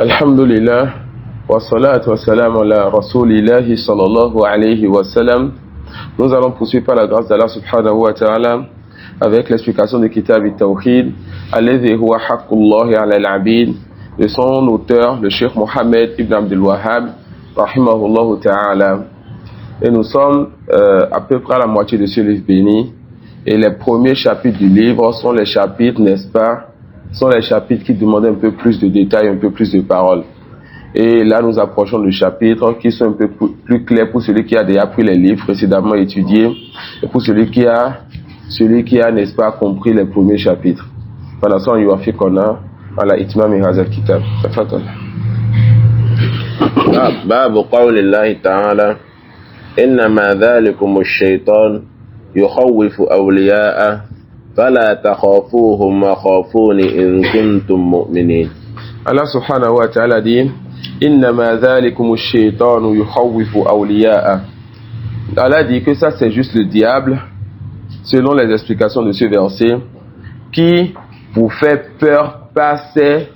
Alhamdulillah, wa salatu wa salam ala rasulillahi sallallahu alayhi wa sallam. Nous allons poursuivre par la grâce d'Allah subhanahu wa ta'ala avec l'explication du Kitab al-Tawhid, alladhi huwa haqqullahi ala al-abid, de son auteur, le Cheikh Mohammed ibn Abdul Wahhab, rahimahullah ta'ala. Et nous sommes à peu près à la moitié de ce livre béni. Et les premiers chapitres du livre sont les chapitres, n'est-ce pas, sont les chapitres qui demandent un peu plus de détails, un peu plus de paroles. Et là, nous approchons de chapitres qui sont un peu plus clairs pour celui qui a déjà pris les livres précédemment étudiés et pour celui qui a, n'est-ce pas, compris les premiers chapitres. Pendant ce temps, il va faire qu'on a à la itmam et hazal kitab. باب قول الله تعالى إنما ذلكم الشيطان يخوف أولياءه فلا تخافوهم وخافون إن كنتم مؤمنين. Allah subhanahu wa ta'ala dit إنما ذلكم الشيطان يخوف أولياءه. Allah dit que ça c'est juste le diable, selon les explications de ce verset, qui vous fait peur par ses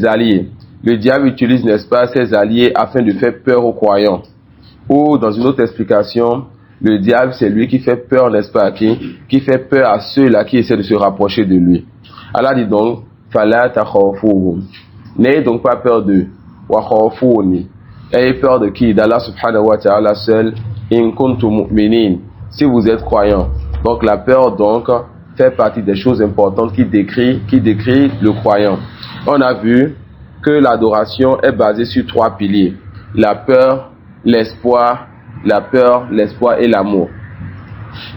alliés. Le diable utilise, n'est-ce pas, ses alliés afin de faire peur aux croyants. Ou dans une autre explication, le diable c'est lui qui fait peur, n'est-ce pas, qui fait peur à ceux-là qui essaient de se rapprocher de lui. Allah dit donc fala takhafuhum. N'ayez donc pas peur d'eux. Wa khafuni. Ayez peur de qui? D'Allah subhanahu wa ta'ala seul. In kuntum mu'minin. Si vous êtes croyants. Donc la peur donc fait partie des choses importantes qui décrit le croyant. On a vu que l'adoration est basée sur trois piliers. La peur, l'espoir et l'amour.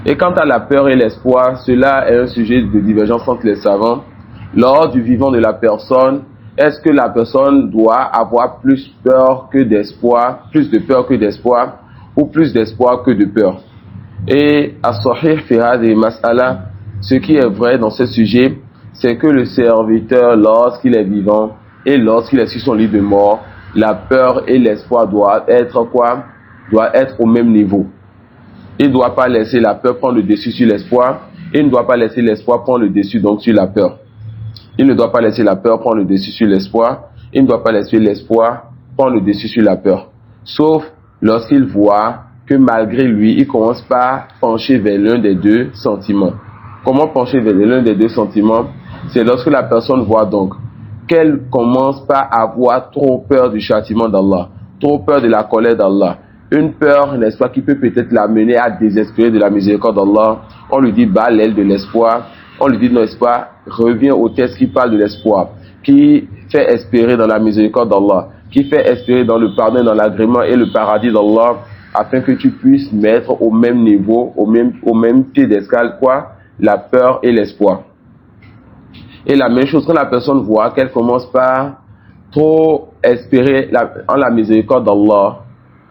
Et quant à la peur et l'espoir, cela est un sujet de divergence entre les savants. Lors du vivant de la personne, est-ce que la personne doit avoir plus de peur que d'espoir, ou plus d'espoir que de peur? Et as-sahih fi hadhihi mas'ala, ce qui est vrai dans ce sujet, c'est que le serviteur, lorsqu'il est vivant et lorsqu'il est sur son lit de mort, la peur et l'espoir doivent être quoi? Doivent être au même niveau. Il ne doit pas laisser la peur prendre le dessus sur l'espoir, et il ne doit pas laisser l'espoir prendre le dessus donc sur la peur. Il ne doit pas laisser la peur prendre le dessus sur l'espoir, il ne doit pas laisser l'espoir prendre le dessus sur la peur. Sauf lorsqu'il voit que malgré lui, il commence par pencher vers l'un des deux sentiments. Comment pencher vers l'un des deux sentiments? C'est lorsque la personne voit donc qu'elle commence par avoir trop peur du châtiment d'Allah, trop peur de la colère d'Allah. Une peur, n'est-ce pas, qui peut peut-être l'amener à désespérer de la miséricorde d'Allah. On lui dit, bat l'aile de l'espoir. On lui dit, n'est-ce pas, reviens au texte qui parle de l'espoir, qui fait espérer dans la miséricorde d'Allah, qui fait espérer dans le pardon, dans l'agrément et le paradis d'Allah, afin que tu puisses mettre au même niveau, au même pied d'escale, quoi, la peur et l'espoir. Et la même chose, quand la personne voit qu'elle commence par trop espérer en la miséricorde d'Allah,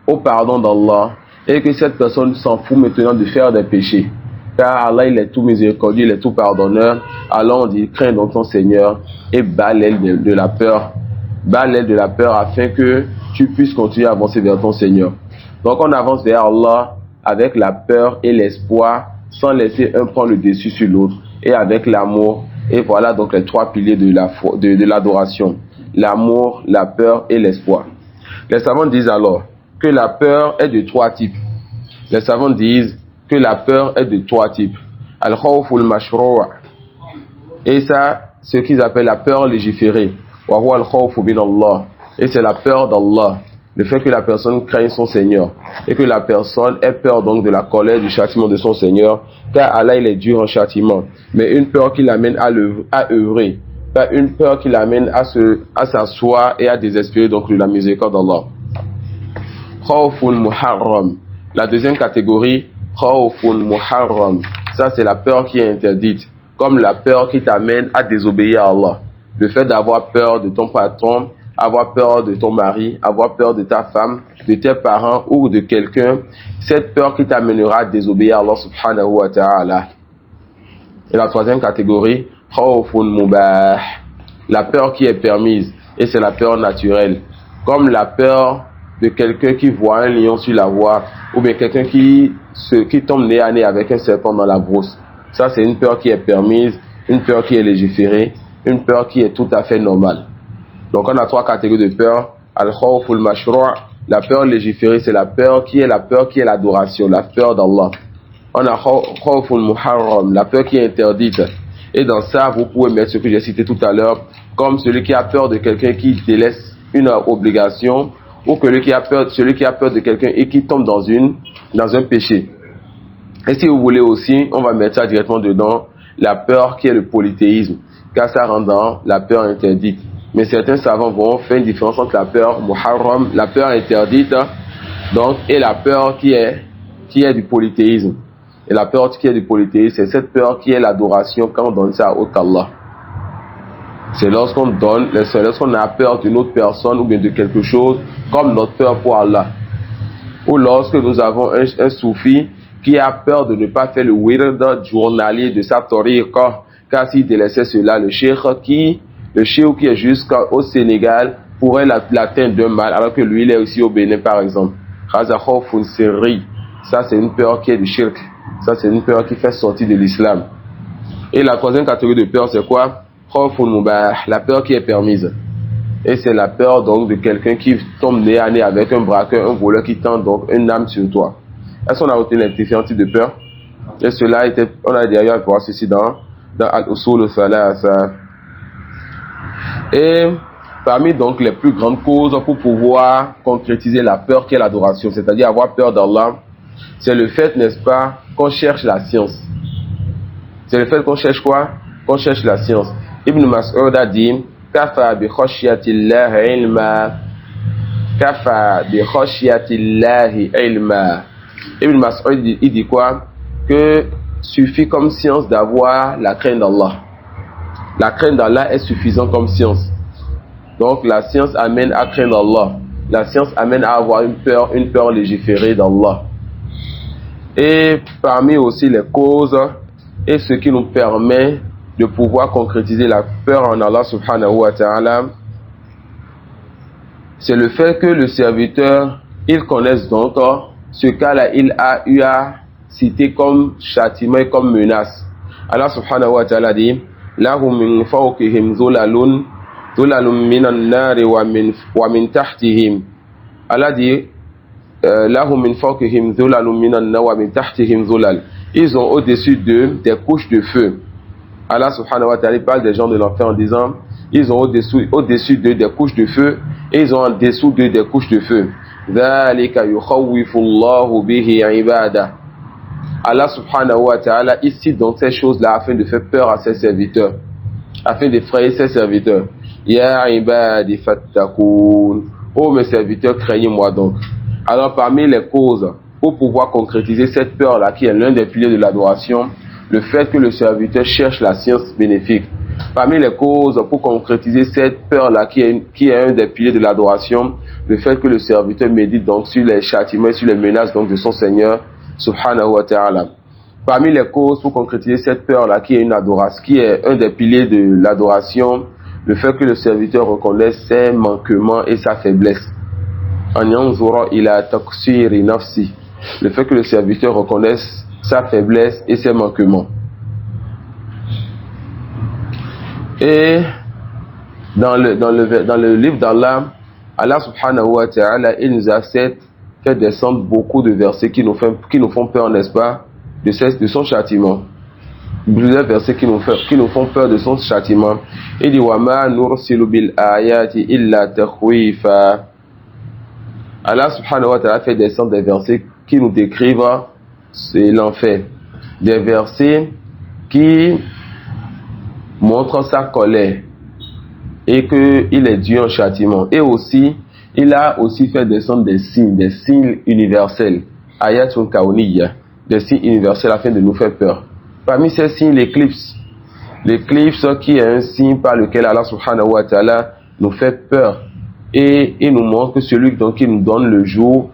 au pardon d'Allah, et que cette personne s'en fout maintenant de faire des péchés, car Allah il est tout miséricordieux, il est tout pardonneur. Alors on dit, crains donc ton Seigneur et bats l'aile de la peur, afin que tu puisses continuer à avancer vers ton Seigneur. Donc on avance vers Allah avec la peur et l'espoir, sans laisser un prendre le dessus sur l'autre, et avec l'amour. Et voilà donc les trois piliers de l'adoration: l'amour, la peur et l'espoir. Les savants disent alors que la peur est de trois types. Les savants disent que la peur est de trois types. Al-khawful mashroua. Et ça, ce qu'ils appellent la peur légiférée. Wa huwa al-khawfu min Allah. Et c'est la peur d'Allah. Le fait que la personne craigne son Seigneur. Et que la personne ait peur donc de la colère, du châtiment de son Seigneur. Car Allah, il est dur en châtiment. Mais une peur qui l'amène à œuvrer. Pas une peur qui l'amène à s'asseoir et à désespérer donc de la miséricorde d'Allah. Khawfun muharram. La deuxième catégorie, khawfun muharram. Ça, c'est la peur qui est interdite. Comme la peur qui t'amène à désobéir à Allah. Le fait d'avoir peur de ton patron, avoir peur de ton mari, avoir peur de ta femme, de tes parents ou de quelqu'un. Cette peur qui t'amènera à désobéir à Allah subhanahu wa ta'ala. Et la troisième catégorie, khawfun mubah. La peur qui est permise. Et c'est la peur naturelle. Comme la peur de quelqu'un qui voit un lion sur la voie, ou bien quelqu'un qui tombe nez à nez avec un serpent dans la brousse. Ça, c'est une peur qui est permise, une peur qui est légiférée, une peur qui est tout à fait normale. Donc on a 3 catégories de peur. Al-khawf al-mashru', la peur légiférée, c'est la peur qui est l'adoration, la peur d'Allah. On a khawf al-muharram, la peur qui est interdite. Et dans ça, vous pouvez mettre ce que j'ai cité tout à l'heure, comme celui qui a peur de quelqu'un qui délaisse une obligation, ou celui qui a peur de quelqu'un et qui tombe dans un péché. Et si vous voulez aussi, on va mettre ça directement dedans, la peur qui est le polythéisme, car ça rend dans la peur interdite. Mais certains savants vont faire une différence entre la peur muharram, la peur interdite, donc, et la peur qui est du polythéisme. Et la peur qui est du polythéisme, c'est cette peur qui est l'adoration quand on donne ça à autre qu'Allah. C'est lorsqu'on a peur d'une autre personne ou bien de quelque chose, comme notre peur pour Allah. Ou lorsque nous avons un soufi qui a peur de ne pas faire le wird journalier de sa tariqa, car s'il délaissait cela, le cheikh qui est jusqu'au Sénégal pourrait l'atteindre d'un mal, alors que lui il est aussi au Bénin par exemple. Ça c'est une peur qui est du shirk, ça c'est une peur qui fait sortir de l'islam. Et la troisième catégorie de peur c'est quoi? La peur qui est permise. Et c'est la peur donc de quelqu'un qui tombe nez à nez avec un braqueur, un voleur qui tend donc une âme sur toi. Est-ce qu'on a retenu les différents types de peur? Et cela était, on a d'ailleurs voir ceci dans Al-Usul al-Thalatha. Et parmi donc les plus grandes causes pour pouvoir concrétiser la peur qui est l'adoration, c'est-à-dire avoir peur d'Allah, c'est le fait, n'est-ce pas, qu'on cherche la science. C'est le fait qu'on cherche quoi? Qu'on cherche la science. Ibn Mas'ud a dit Kafa bi khashyatillahi ilma. Kafa bi khashyatillahi ilma. Ibn Mas'ud il dit quoi? Que suffit comme science d'avoir la crainte d'Allah. La crainte d'Allah est suffisante comme science. Donc la science amène à craindre Allah. La science amène à avoir une peur légiférée d'Allah. Et parmi aussi les causes et ce qui nous permet de pouvoir concrétiser la peur en Allah subhanahu wa ta'ala, c'est le fait que le serviteur, il connaisse donc ce cas-là, il a eu à citer comme châtiment et comme menace. Allah subhanahu wa ta'ala dit lahum min fawqihim zulalun minan nari wa min tahtihim. Allah dit lahum min fawqihim zulalun minan nari wa min tahtihim zulal. Ils ont au-dessus d'eux des couches de feu. Allah subhanahu wa ta'ala parle des gens de l'enfer en disant ils ont au-dessus d'eux des couches de feu et ils ont en dessous d'eux des couches de feu. Dhalika yukhawwifu Allahu bihi ibada. Allah subhanahu wa ta'ala ici donc ces choses-là afin de faire peur à ses serviteurs, afin d'effrayer ses serviteurs. Ya ibadi fattakoun. Oh mes serviteurs, craignez-moi donc. Alors parmi les causes pour pouvoir concrétiser cette peur-là qui est l'un des piliers de l'adoration, le fait que le serviteur cherche la science bénéfique. Parmi les causes pour concrétiser cette peur-là qui est un des piliers de l'adoration, le fait que le serviteur médite donc sur les châtiments et sur les menaces donc de son Seigneur subhanahu wa ta'ala. Parmi les causes pour concrétiser cette peur-là qui est un des piliers de l'adoration, le fait que le serviteur reconnaisse ses manquements et sa faiblesse. An yanzura ila taqsiri nafsi. Le fait que le serviteur reconnaisse sa faiblesse et ses manquements. Et dans le livre d'Allah, Allah subhanahu wa ta'ala, il nous a fait descendre beaucoup de versets qui nous font peur, n'est-ce pas, de son châtiment. Plusieurs versets qui nous font peur de son châtiment. Il dit wa ma nursilu bil ayati illa takhwifa. Allah subhanahu wa ta'ala fait descendre des versets qui nous décrivent c'est l'enfer. Des versets qui montrent sa colère et qu'il est dû en châtiment. Et aussi, il a aussi fait descendre des signes universels. Ayatun kauniyya, des signes universels afin de nous faire peur. Parmi ces signes, l'éclipse. L'éclipse qui est un signe par lequel Allah subhanahu wa ta'ala nous fait peur. Et il nous montre que celui qui nous donne le jour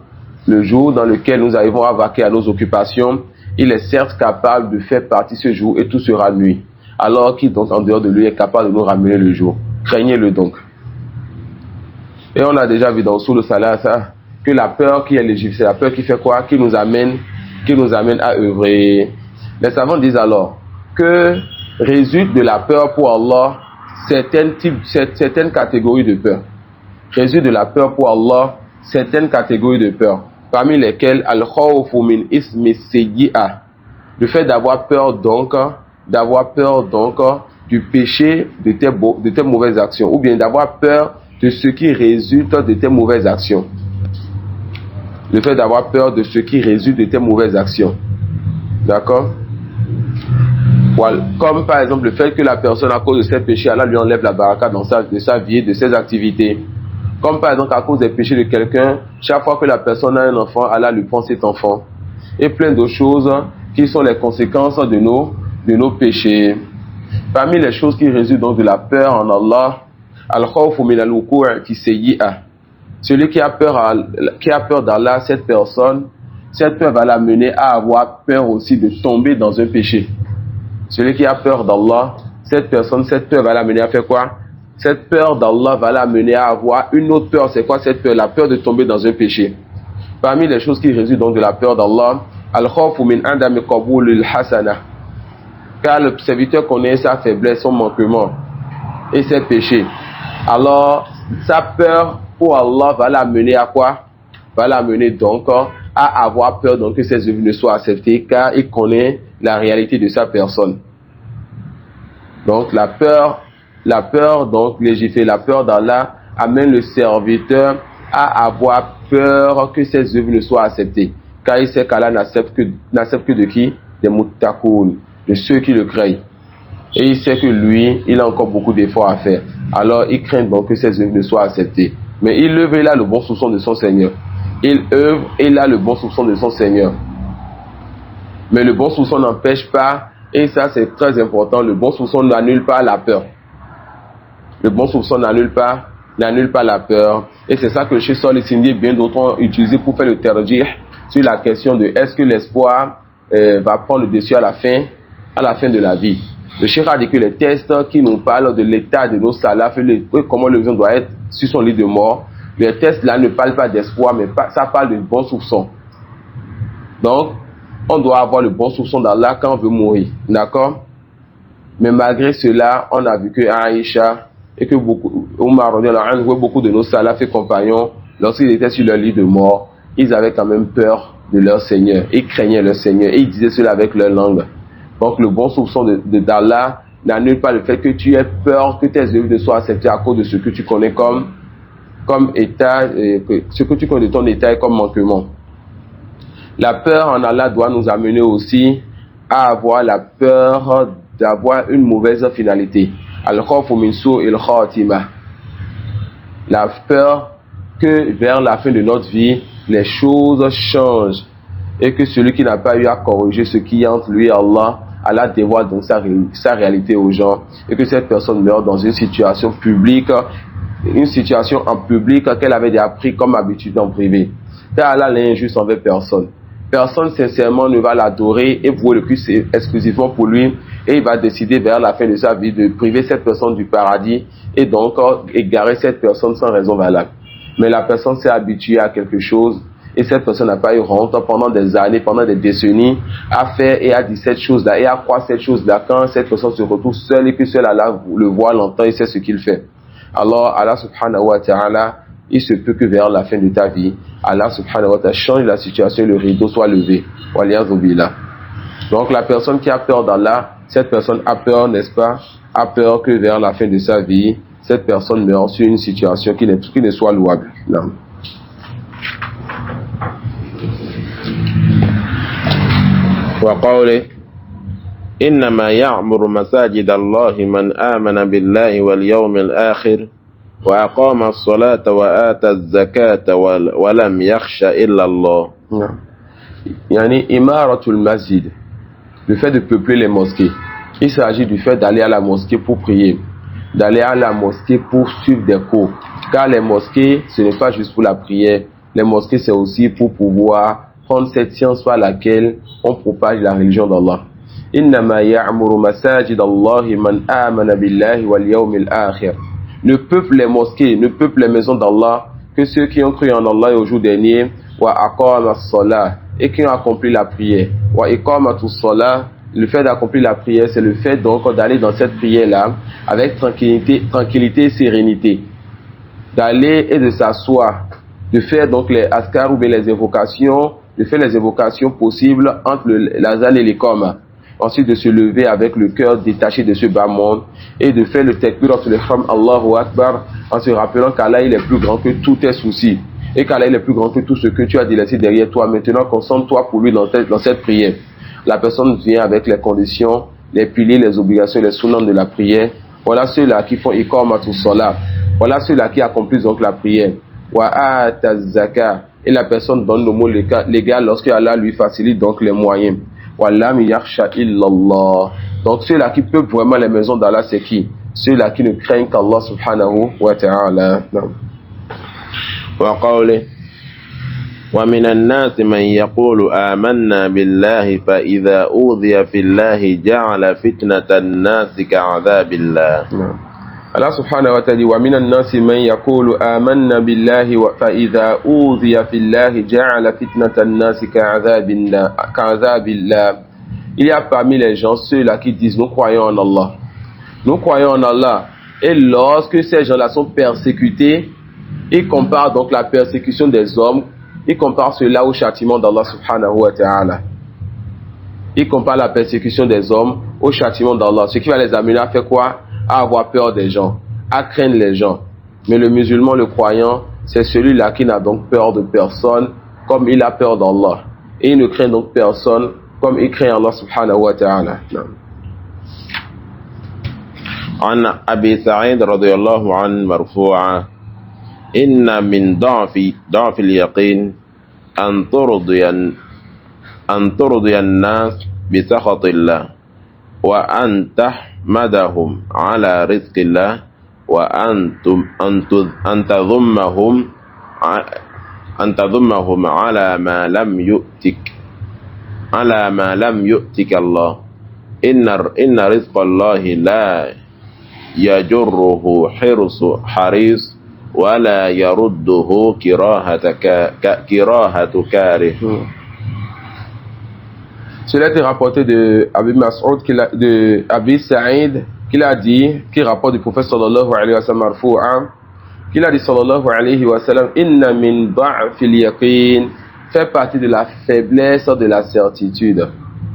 dans lequel nous arrivons à vaquer à nos occupations, il est certes capable de faire partie ce jour et tout sera nuit. Alors qu'il donc en dehors de lui est capable de nous ramener le jour. Craignez-le donc. Et on a déjà vu dans Usul al-Thalatha que la peur qui est légitime, c'est la peur qui fait quoi? Qui nous amène à œuvrer. Les savants disent alors que résulte de la peur pour Allah certaines catégories de peur. Résulte de la peur pour Allah certaines catégories de peur, parmi lesquelles al-khawfu min ismi sayyi'a, le fait d'avoir peur donc du péché de tes mauvaises actions, ou bien d'avoir peur de ce qui résulte de tes mauvaises actions. Le fait d'avoir peur de ce qui résulte de tes mauvaises actions. D'accord? Voilà. Comme par exemple le fait que la personne, à cause de ses péchés, Allah lui enlève la baraka de sa vie, de ses activités. Comme par exemple à cause des péchés de quelqu'un, chaque fois que la personne a un enfant, Allah lui prend cet enfant. Et plein d'autres choses qui sont les conséquences de nos péchés. Parmi les choses qui résultent donc de la peur en Allah, al-khawfu min al-wuqu' fi sayyi'a. Celui qui a peur d'Allah, cette peur va l'amener à avoir peur aussi de tomber dans un péché. Celui qui a peur d'Allah, cette peur va l'amener à faire quoi? Cette peur d'Allah va l'amener à avoir une autre peur. C'est quoi cette peur? La peur de tomber dans un péché. Parmi les choses qui résultent donc de la peur d'Allah, al-khawfu min adami qabul al-hasana. Car le serviteur connaît sa faiblesse, son manquement et ses péchés. Alors, sa peur pour Allah va l'amener à quoi? Va l'amener donc à avoir peur donc que ses œuvres ne soient acceptées, car il connaît la réalité de sa personne. Donc la peur donc légiférée, la peur d'Allah amène le serviteur à avoir peur que ses œuvres ne soient acceptées, car il sait qu'Allah n'accepte que de qui? Des muttaqoun, de ceux qui le craignent. Et il sait que lui, il a encore beaucoup d'efforts à faire. Alors il craint donc que ses œuvres ne soient acceptées. Mais il œuvre et il a le bon soupçon de son Seigneur. Il œuvre et il a le bon soupçon de son Seigneur. Mais le bon soupçon n'empêche pas, et ça c'est très important, le bon soupçon n'annule pas la peur. Le bon soupçon n'annule pas la peur. Et c'est ça que chez Sol et bien d'autres ont utilisé pour faire le terjih sur la question de est-ce que l'espoir va prendre le dessus à la fin de la vie. Le Cheikh a dit que les tests qui nous parlent de l'état de nos salafs, comment le vivant doit être sur son lit de mort, les tests là ne parlent pas d'espoir, mais ça parle de bon soupçon. Donc, on doit avoir le bon soupçon d'Allah quand on veut mourir. D'accord? Mais malgré cela, on a vu que Aïcha et que beaucoup de nos salafs et compagnons, lorsqu'ils étaient sur leur lit de mort, ils avaient quand même peur de leur Seigneur. Ils craignaient leur Seigneur et ils disaient cela avec leur langue. Donc le bon soupçon d'Allah n'annule pas le fait que tu aies peur que tes œuvres ne soient acceptées à cause de ce que tu connais comme état, ce que tu connais de ton état et comme manquement. La peur en Allah doit nous amener aussi à avoir la peur d'avoir une mauvaise finalité. Al-khawfu min su'il khatima. La peur que vers la fin de notre vie, les choses changent et que celui qui n'a pas eu à corriger ce qui est entre lui et Allah dévoile donc sa réalité aux gens et que cette personne meurt dans une situation publique, une situation en public qu'elle avait déjà pris comme habitude en privé. Car Allah n'est injuste envers personne. Personne sincèrement ne va l'adorer et vouer le plus exclusivement pour lui, et il va décider vers la fin de sa vie de priver cette personne du paradis et donc égarer cette personne sans raison valable. Mais la personne s'est habituée à quelque chose et cette personne n'a pas eu honte pendant des années, pendant des décennies à faire et à dire cette chose-là et à croire cette chose-là. Quand cette personne se retrouve seule et que seul Allah le voit, l'entend et sait ce qu'il fait. Alors Allah subhanahu wa ta'ala, il se peut que vers la fin de ta vie, Allah subhanahu wa ta'ala change la situation et le rideau soit levé. Donc la personne qui a peur d'Allah, cette personne a peur, n'est-ce pas, a peur que vers la fin de sa vie, cette personne meurt sur une situation qui ne soit louable. Non. وقوله إنما يعمر مساجد الله من آمن بالله واليوم الآخر وأقام الصلاة وآتى الزكاة ولم يخش إلا الله. يعني إمارة المسجد, le fait de peupler les mosquées. Il s'agit du fait d'aller à la mosquée pour prier, d'aller à la mosquée pour suivre des cours. Car les mosquées, ce n'est pas juste pour la prière. Les mosquées, c'est aussi pour pouvoir prendre cette science par laquelle on propage la religion d'Allah. Innama ya'muru masajid Allahi man amana billahi wal yawmil akhir. Ne peuple les mosquées, ne peuple les maisons d'Allah que ceux qui ont cru en Allah et au jour dernier, wa aqama as-salah, et qui ont accompli la prière, wa iqamatu as-salah, Le fait d'accomplir la prière, c'est le fait donc d'aller dans cette prière-là avec tranquillité et sérénité. D'aller et de s'asseoir, de faire donc les askar ou bien les évocations, de faire les évocations possibles entre l'azan et l'Iqama. Ensuite de se lever avec le cœur détaché de ce bas monde et de faire le takbir of l'ihram Allahu Akbar en se rappelant qu'Allah il est plus grand que tous tes soucis et qu'Allah il est plus grand que tout ce que tu as délaissé derrière toi. Maintenant concentre-toi pour lui dans cette prière. La personne vient avec les conditions, les piliers, les obligations, les sunnahs de la prière. Voilà ceux-là qui font iqamatus salat. Voilà ceux-là qui accomplissent donc la prière. Wa ataz zakat. Et la personne donne le mot légal lorsque Allah lui facilite donc les moyens. Wa lam yakhsha illallah. Donc ceux-là qui peuvent vraiment les maisons d'Allah, c'est qui? Ceux-là qui ne craignent qu'Allah subhanahu wa ta'ala. Wa qawli ومن الناس من يقول آمنا بالله فإذا أوذي في الله جعل فتنة الناس كعذاب الله. Allah subhanahu wa ta'ala dit ومن الناس من يقول آمنا بالله فإذا أوذي في الله جعل فتنة الناس كعذاب الله. Il y a parmi les gens ceux-là qui disent nous croyons en Allah. Nous croyons en Allah. Et lorsque ces gens-là sont persécutés, ils comparent donc la persécution des hommes. Il compare cela au châtiment d'Allah subhanahu wa ta'ala. Il compare la persécution des hommes au châtiment d'Allah. Ce qui va les amener à faire quoi? À avoir peur des gens, à craindre les gens. Mais le musulman, le croyant, c'est celui-là qui n'a donc peur de personne comme il a peur d'Allah. Et il ne craint donc personne comme il craint Allah subhanahu wa ta'ala. عن أبي سعيد رضي الله عنه مرفوعا إن من ضعف اليقين أن ترضي الناس بسخط الله وأن تحمدهم على رزق الله وأن تذمهم على ما لم يؤتك الله إن رزق الله لا يجره حريص ولا يرده كراهة كاره. Cela est rapporté de Abi Mas'ud, de Abi Sa'id, qu'il a dit, qui rapporte du prophète sallallahu alayhi wa sallam marfou'an, qu'il a dit sallallahu alayhi wa sallam, inna min da'fil yaqin, fait partie de la faiblesse de la certitude.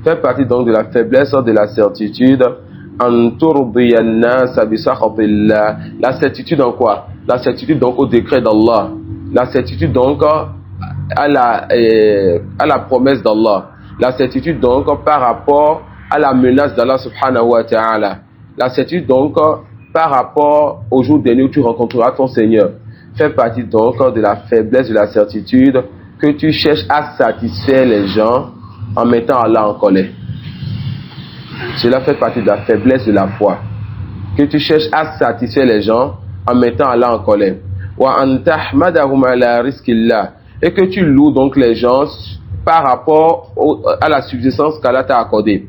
Fait partie donc de la faiblesse de la certitude. An turdiya an-nas bi sakhatillah. La certitude en quoi? La certitude donc au décret d'Allah. La certitude donc à la promesse d'Allah. La certitude donc par rapport à la menace d'Allah subhanahu wa ta'ala. La certitude donc par rapport au jour dernier où tu rencontreras ton Seigneur. Fait partie donc de la faiblesse de la certitude que tu cherches à satisfaire les gens en mettant Allah en colère. Cela fait partie de la faiblesse de la foi. Que tu cherches à satisfaire les gens en mettant Allah en colère. Wa an tahmadahum ala rizqillah. Et que tu loues donc les gens par rapport à la subsistance qu'Allah t'a accordée.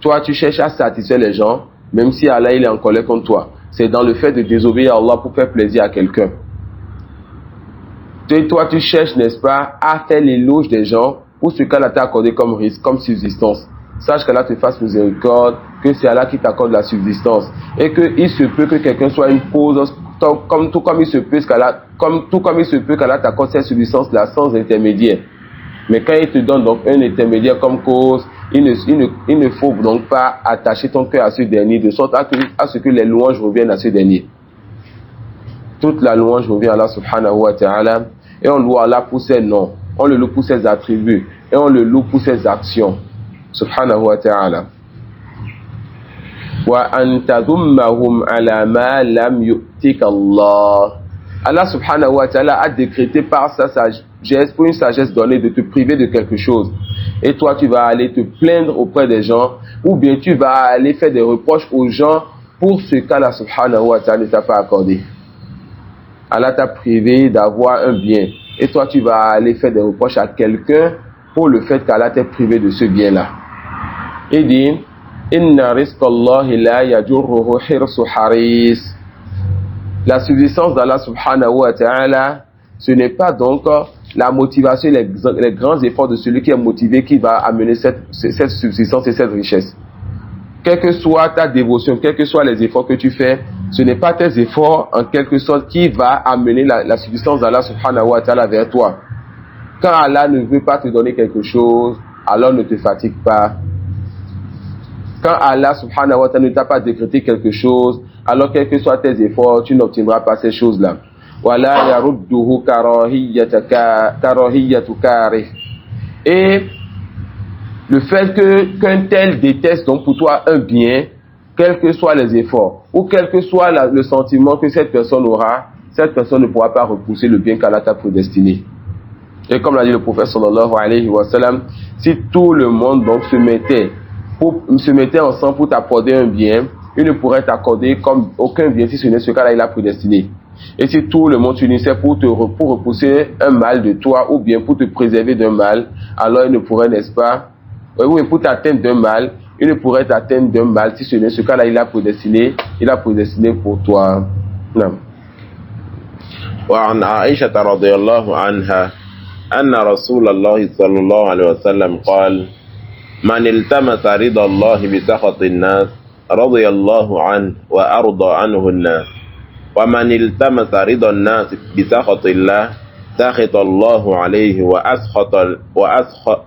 Toi, tu cherches à satisfaire les gens, même si Allah il est en colère contre toi. C'est dans le fait de désobéir à Allah pour faire plaisir à quelqu'un. Et toi, tu cherches, n'est-ce pas, à faire l'éloge des gens pour ce qu'Allah t'a accordé comme risque, comme subsistance. Sache qu'Allah te fasse miséricorde, que c'est Allah qui t'accorde la subsistance. Et qu'il se peut que quelqu'un soit une cause, tout comme il se peut qu'Allah t'accorde cette subsistance-là sans intermédiaire. Mais quand il te donne donc un intermédiaire comme cause, il ne faut donc pas attacher ton cœur à ce dernier, de sorte à ce que les louanges reviennent à ce dernier. Toute la louange revient à Allah subhanahu wa ta'ala, et on loue Allah pour ses noms, on le loue pour ses attributs, et on le loue pour ses actions. Subhanahu wa ta'ala. Wa an tadummahum ala ma lam yu'tika Allah. Allah subhanahu wa ta'ala a décrété par sa sagesse, pour une sagesse donnée, de te priver de quelque chose. Et toi, tu vas aller te plaindre auprès des gens, ou bien tu vas aller faire des reproches aux gens pour ce qu'Allah subhanahu wa ta'ala ne t'a pas accordé. Allah t'a privé d'avoir un bien. Et toi, tu vas aller faire des reproches à quelqu'un pour le fait qu'Allah t'ait privé de ce bien-là. Il dit, Inna rizqallahi la yajurruhu hirsu haris. La subsistance d'Allah subhanahu wa ta'ala, ce n'est pas donc la motivation et les grands efforts de celui qui est motivé qui va amener cette subsistance et cette richesse. Quelle que soit ta dévotion, quels que soient les efforts que tu fais, ce n'est pas tes efforts en quelque sorte qui va amener la subsistance d'Allah subhanahu wa ta'ala vers toi. Quand Allah ne veut pas te donner quelque chose, alors ne te fatigue pas. Quand Allah subhanahu wa ta'ala ne t'a pas décrété quelque chose, alors quels que soient tes efforts, tu n'obtiendras pas ces choses-là. Wala yarudduhu karahiyatu karih. Et le fait qu'un tel déteste donc pour toi un bien, quels que soient les efforts, ou quel que soit le sentiment que cette personne aura, cette personne ne pourra pas repousser le bien qu'Allah t'a prédestiné. Et comme l'a dit le prophète sallallahu alayhi wa sallam, si tout le monde donc se mettait ensemble pour t'accorder un bien, il ne pourrait t'accorder comme aucun bien si ce n'est ce qu'Allah il a prédestiné. Et si tout le monde s'unissait pour repousser un mal de toi ou bien pour te préserver d'un mal, alors il ne pourrait, n'est-ce pas, oui, pour t'atteindre d'un mal, il ne pourrait t'atteindre d'un mal si ce n'est ce qu'Allah il a prédestiné pour toi. Non. وعن عائشة رضي الله عنها أن رسول الله صلى الله عليه وسلم قال من التمس رضا الله بسخط الناس رضي الله عنه وأرضى عنه الناس ومن التمس رضا الناس بسخط الله سخط الله عليه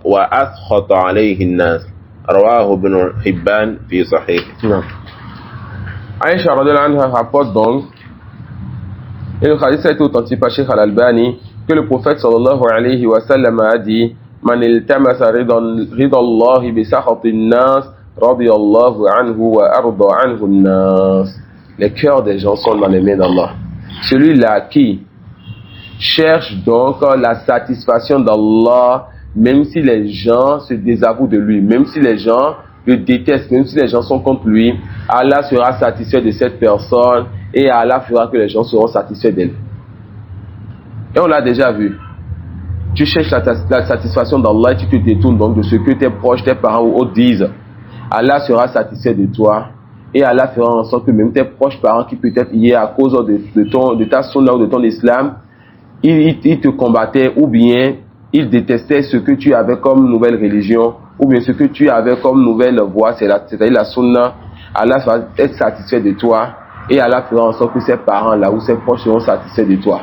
وأسخط عليه الناس رواه ابن حبان في صحيح. Aïcha radhiyallahu anha rapporte donc, et le hadith a été authentifié par Cheikh Al-Albani, que le prophète sallallahu alayhi wa sallam a dit Man iltamasa ridallahi bi sakhatin nas radiyallahu anhu wa arda anhu nas. Les cœurs des gens sont dans les mains d'Allah. Celui-là qui cherche donc la satisfaction d'Allah, même si les gens se désavouent de lui, même si les gens le détestent, même si les gens sont contre lui, Allah sera satisfait de cette personne et Allah fera que les gens seront satisfaits d'elle. Et on l'a déjà vu. Tu cherches la satisfaction d'Allah et tu te détournes donc de ce que tes proches, tes parents ou autres disent. Allah sera satisfait de toi et Allah fera en sorte que même tes proches parents qui peut-être hier à cause de ta sunna ou de ton islam, ils te combattaient ou bien ils détestaient ce que tu avais comme nouvelle religion ou bien ce que tu avais comme nouvelle voie, c'est-à-dire la sunna. Allah va être satisfait de toi et Allah fera en sorte que ses parents là ou ses proches seront satisfaits de toi.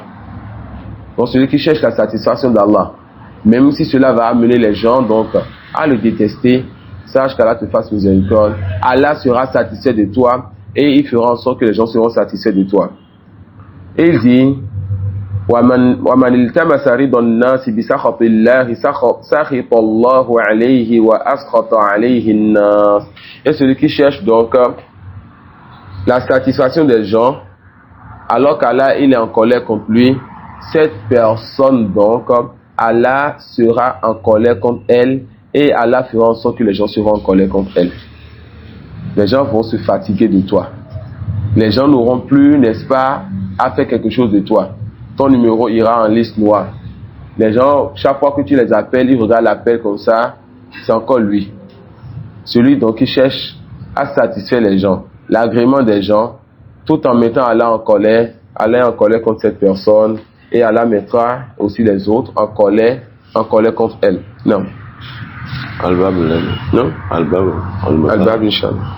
Donc celui qui cherche la satisfaction d'Allah, même si cela va amener les gens donc à le détester, sache qu'Allah te fasse miséricorde. Allah sera satisfait de toi et il fera en sorte que les gens seront satisfaits de toi. Et il dit وَمَنِ الْتَمَسَ رِضَى النَّاسِ بِسَخَطِ اللَّهِ سَخِطَ اللَّهُ عَلَيْهِ وَأَسْخَطَ عَلَيْهِ النَّاسِ. Et celui qui cherche donc la satisfaction des gens, alors qu'Allah il est en colère contre lui, cette personne donc, Allah sera en colère contre elle et Allah fera en sorte que les gens seront en colère contre elle. Les gens vont se fatiguer de toi. Les gens n'auront plus, n'est-ce pas, à faire quelque chose de toi. Ton numéro ira en liste noire. Les gens, chaque fois que tu les appelles, ils regardent l'appel comme ça, c'est encore lui. Celui donc qui cherche à satisfaire les gens, l'agrément des gens, tout en mettant Allah en colère contre cette personne, et Allah mettra aussi les autres en colère contre elle. Non. Al-Bab, non? Al-Bab, Inch'Allah.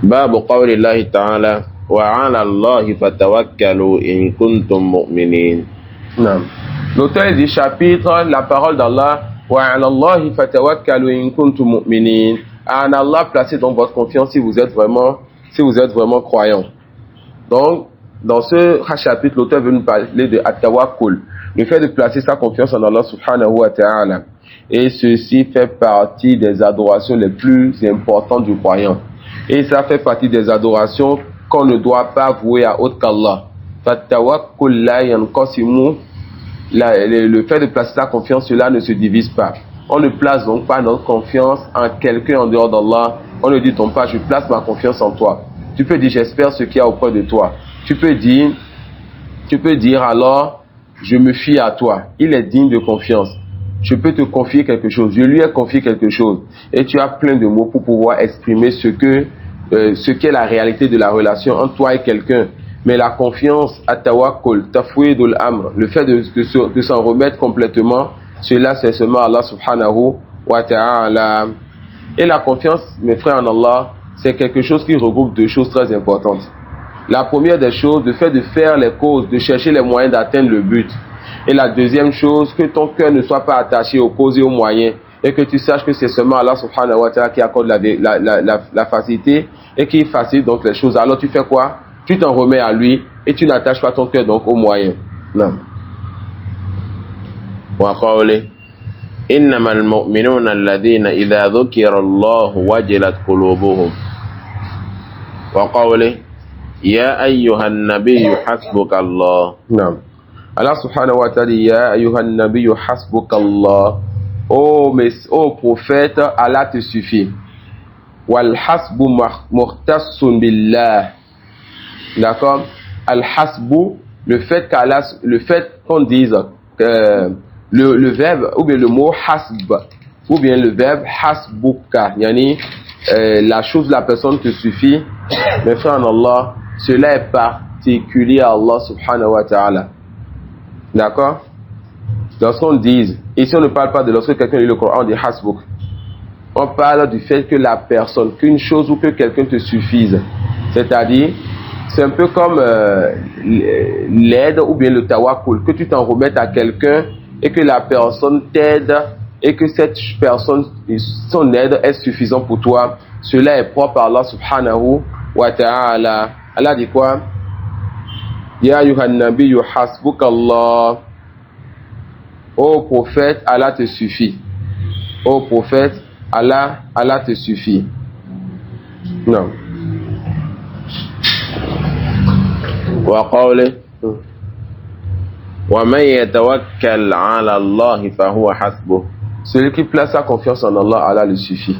باب قول الله تعالى وعلى الله فتوكلوا إن كنتم مؤمنين. Non. L'auteur dit chapitre la parole d'Allah وعلى الله فتوكلوا إن كنتم مؤمنين. En Allah placez donc votre confiance si vous êtes vraiment croyant. Donc dans ce chapitre, l'auteur veut nous parler de at-tawakkul, le fait de placer sa confiance en Allah subhanahu wa ta'ala. Et ceci fait partie des adorations les plus importantes du croyant. Et ça fait partie des adorations qu'on ne doit pas vouer à autre qu'Allah. At-tawakkul la yanqasimu, le fait de placer sa confiance, cela ne se divise pas. On ne place donc pas notre confiance en quelqu'un en dehors d'Allah. On ne dit donc pas, je place ma confiance en toi. Tu peux dire, j'espère ce qu'il y a auprès de toi. Tu peux dire alors, je me fie à toi. Il est digne de confiance. Je peux te confier quelque chose. Je lui ai confié quelque chose. Et tu as plein de mots pour pouvoir exprimer ce qu'est la réalité de la relation entre toi et quelqu'un. Mais la confiance, at-tawakkul, tafwidul amr, le fait de s'en remettre complètement, cela c'est seulement Allah subhanahu wa ta'ala. Et la confiance, mes frères en Allah, c'est quelque chose qui regroupe deux choses très importantes. La première des choses, le fait de faire les causes, de chercher les moyens d'atteindre le but. Et la deuxième chose, que ton cœur ne soit pas attaché aux causes et aux moyens, et que tu saches que c'est seulement Allah subhanahu wa ta'ala qui accorde la facilité et qui facilite donc les choses. Alors tu fais quoi? Tu t'en remets à lui et tu n'attaches pas ton cœur donc aux moyens. Non. وقوله إنما المؤمنون الذين إذا ذكر الله وجلت قلوبهم وقوله يا أيها النبي حسبك الله. Non. Allah subhanahu wa ta'ala dit Ya ayyuhan nabiyyu hasbukallah. Oh prophète, Allah te suffit. Wal hasbu muhtassun billah. D'accord? Al hasbu, le fait qu'on dise le verbe ou bien le mot hasb ou bien le verbe hasbuka, yani la chose, la personne te suffit. Mes frères en Allah, cela est particulier à Allah subhanahu wa ta'ala. D'accord? Lorsqu'on dit, ici on ne parle pas de lorsque quelqu'un lit le Coran, on dit hasbuk. On parle du fait que la personne, qu'une chose ou que quelqu'un te suffise. C'est-à-dire, c'est un peu comme l'aide ou bien le tawakkul, que tu t'en remettes à quelqu'un et que la personne t'aide et que cette personne, son aide est suffisante pour toi. Cela est propre à Allah subhanahu wa ta'ala. Allah dit quoi? Ya ayyuhan nabiyyu hasbukallah. Ô prophète, Allah te suffit. Ô prophète, Allah te suffit. Non. وقوله ومن يتوكل على الله فهو حسبه. Celui qui place sa confiance en Allah, Allah le suffit.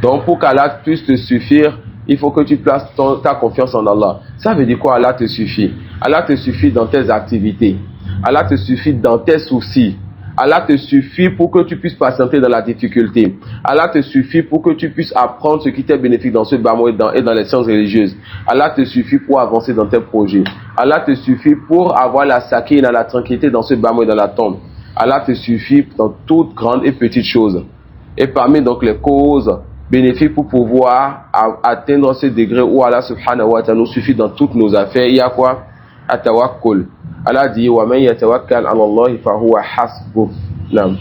Donc pour qu'Allah puisse te suffire, il faut que tu places ta confiance en Allah. Ça veut dire quoi? Allah te suffit. Allah te suffit dans tes activités. Allah te suffit dans tes soucis. Allah te suffit pour que tu puisses patienter dans la difficulté. Allah te suffit pour que tu puisses apprendre ce qui t'est bénéfique dans ce bas monde et dans les sciences religieuses. Allah te suffit pour avancer dans tes projets. Allah te suffit pour avoir la sakina, la tranquillité dans ce bas monde et dans la tombe. Allah te suffit dans toutes grandes et petites choses. Et parmi donc les causes bénéfiques pour pouvoir atteindre ce degré où Allah subhanahu wa ta'ala nous suffit dans toutes nos affaires, il y a quoi? At-tawakkul. Allah dit wa man yatawakkal 'ala Allah fa huwa hasbuh. Naam.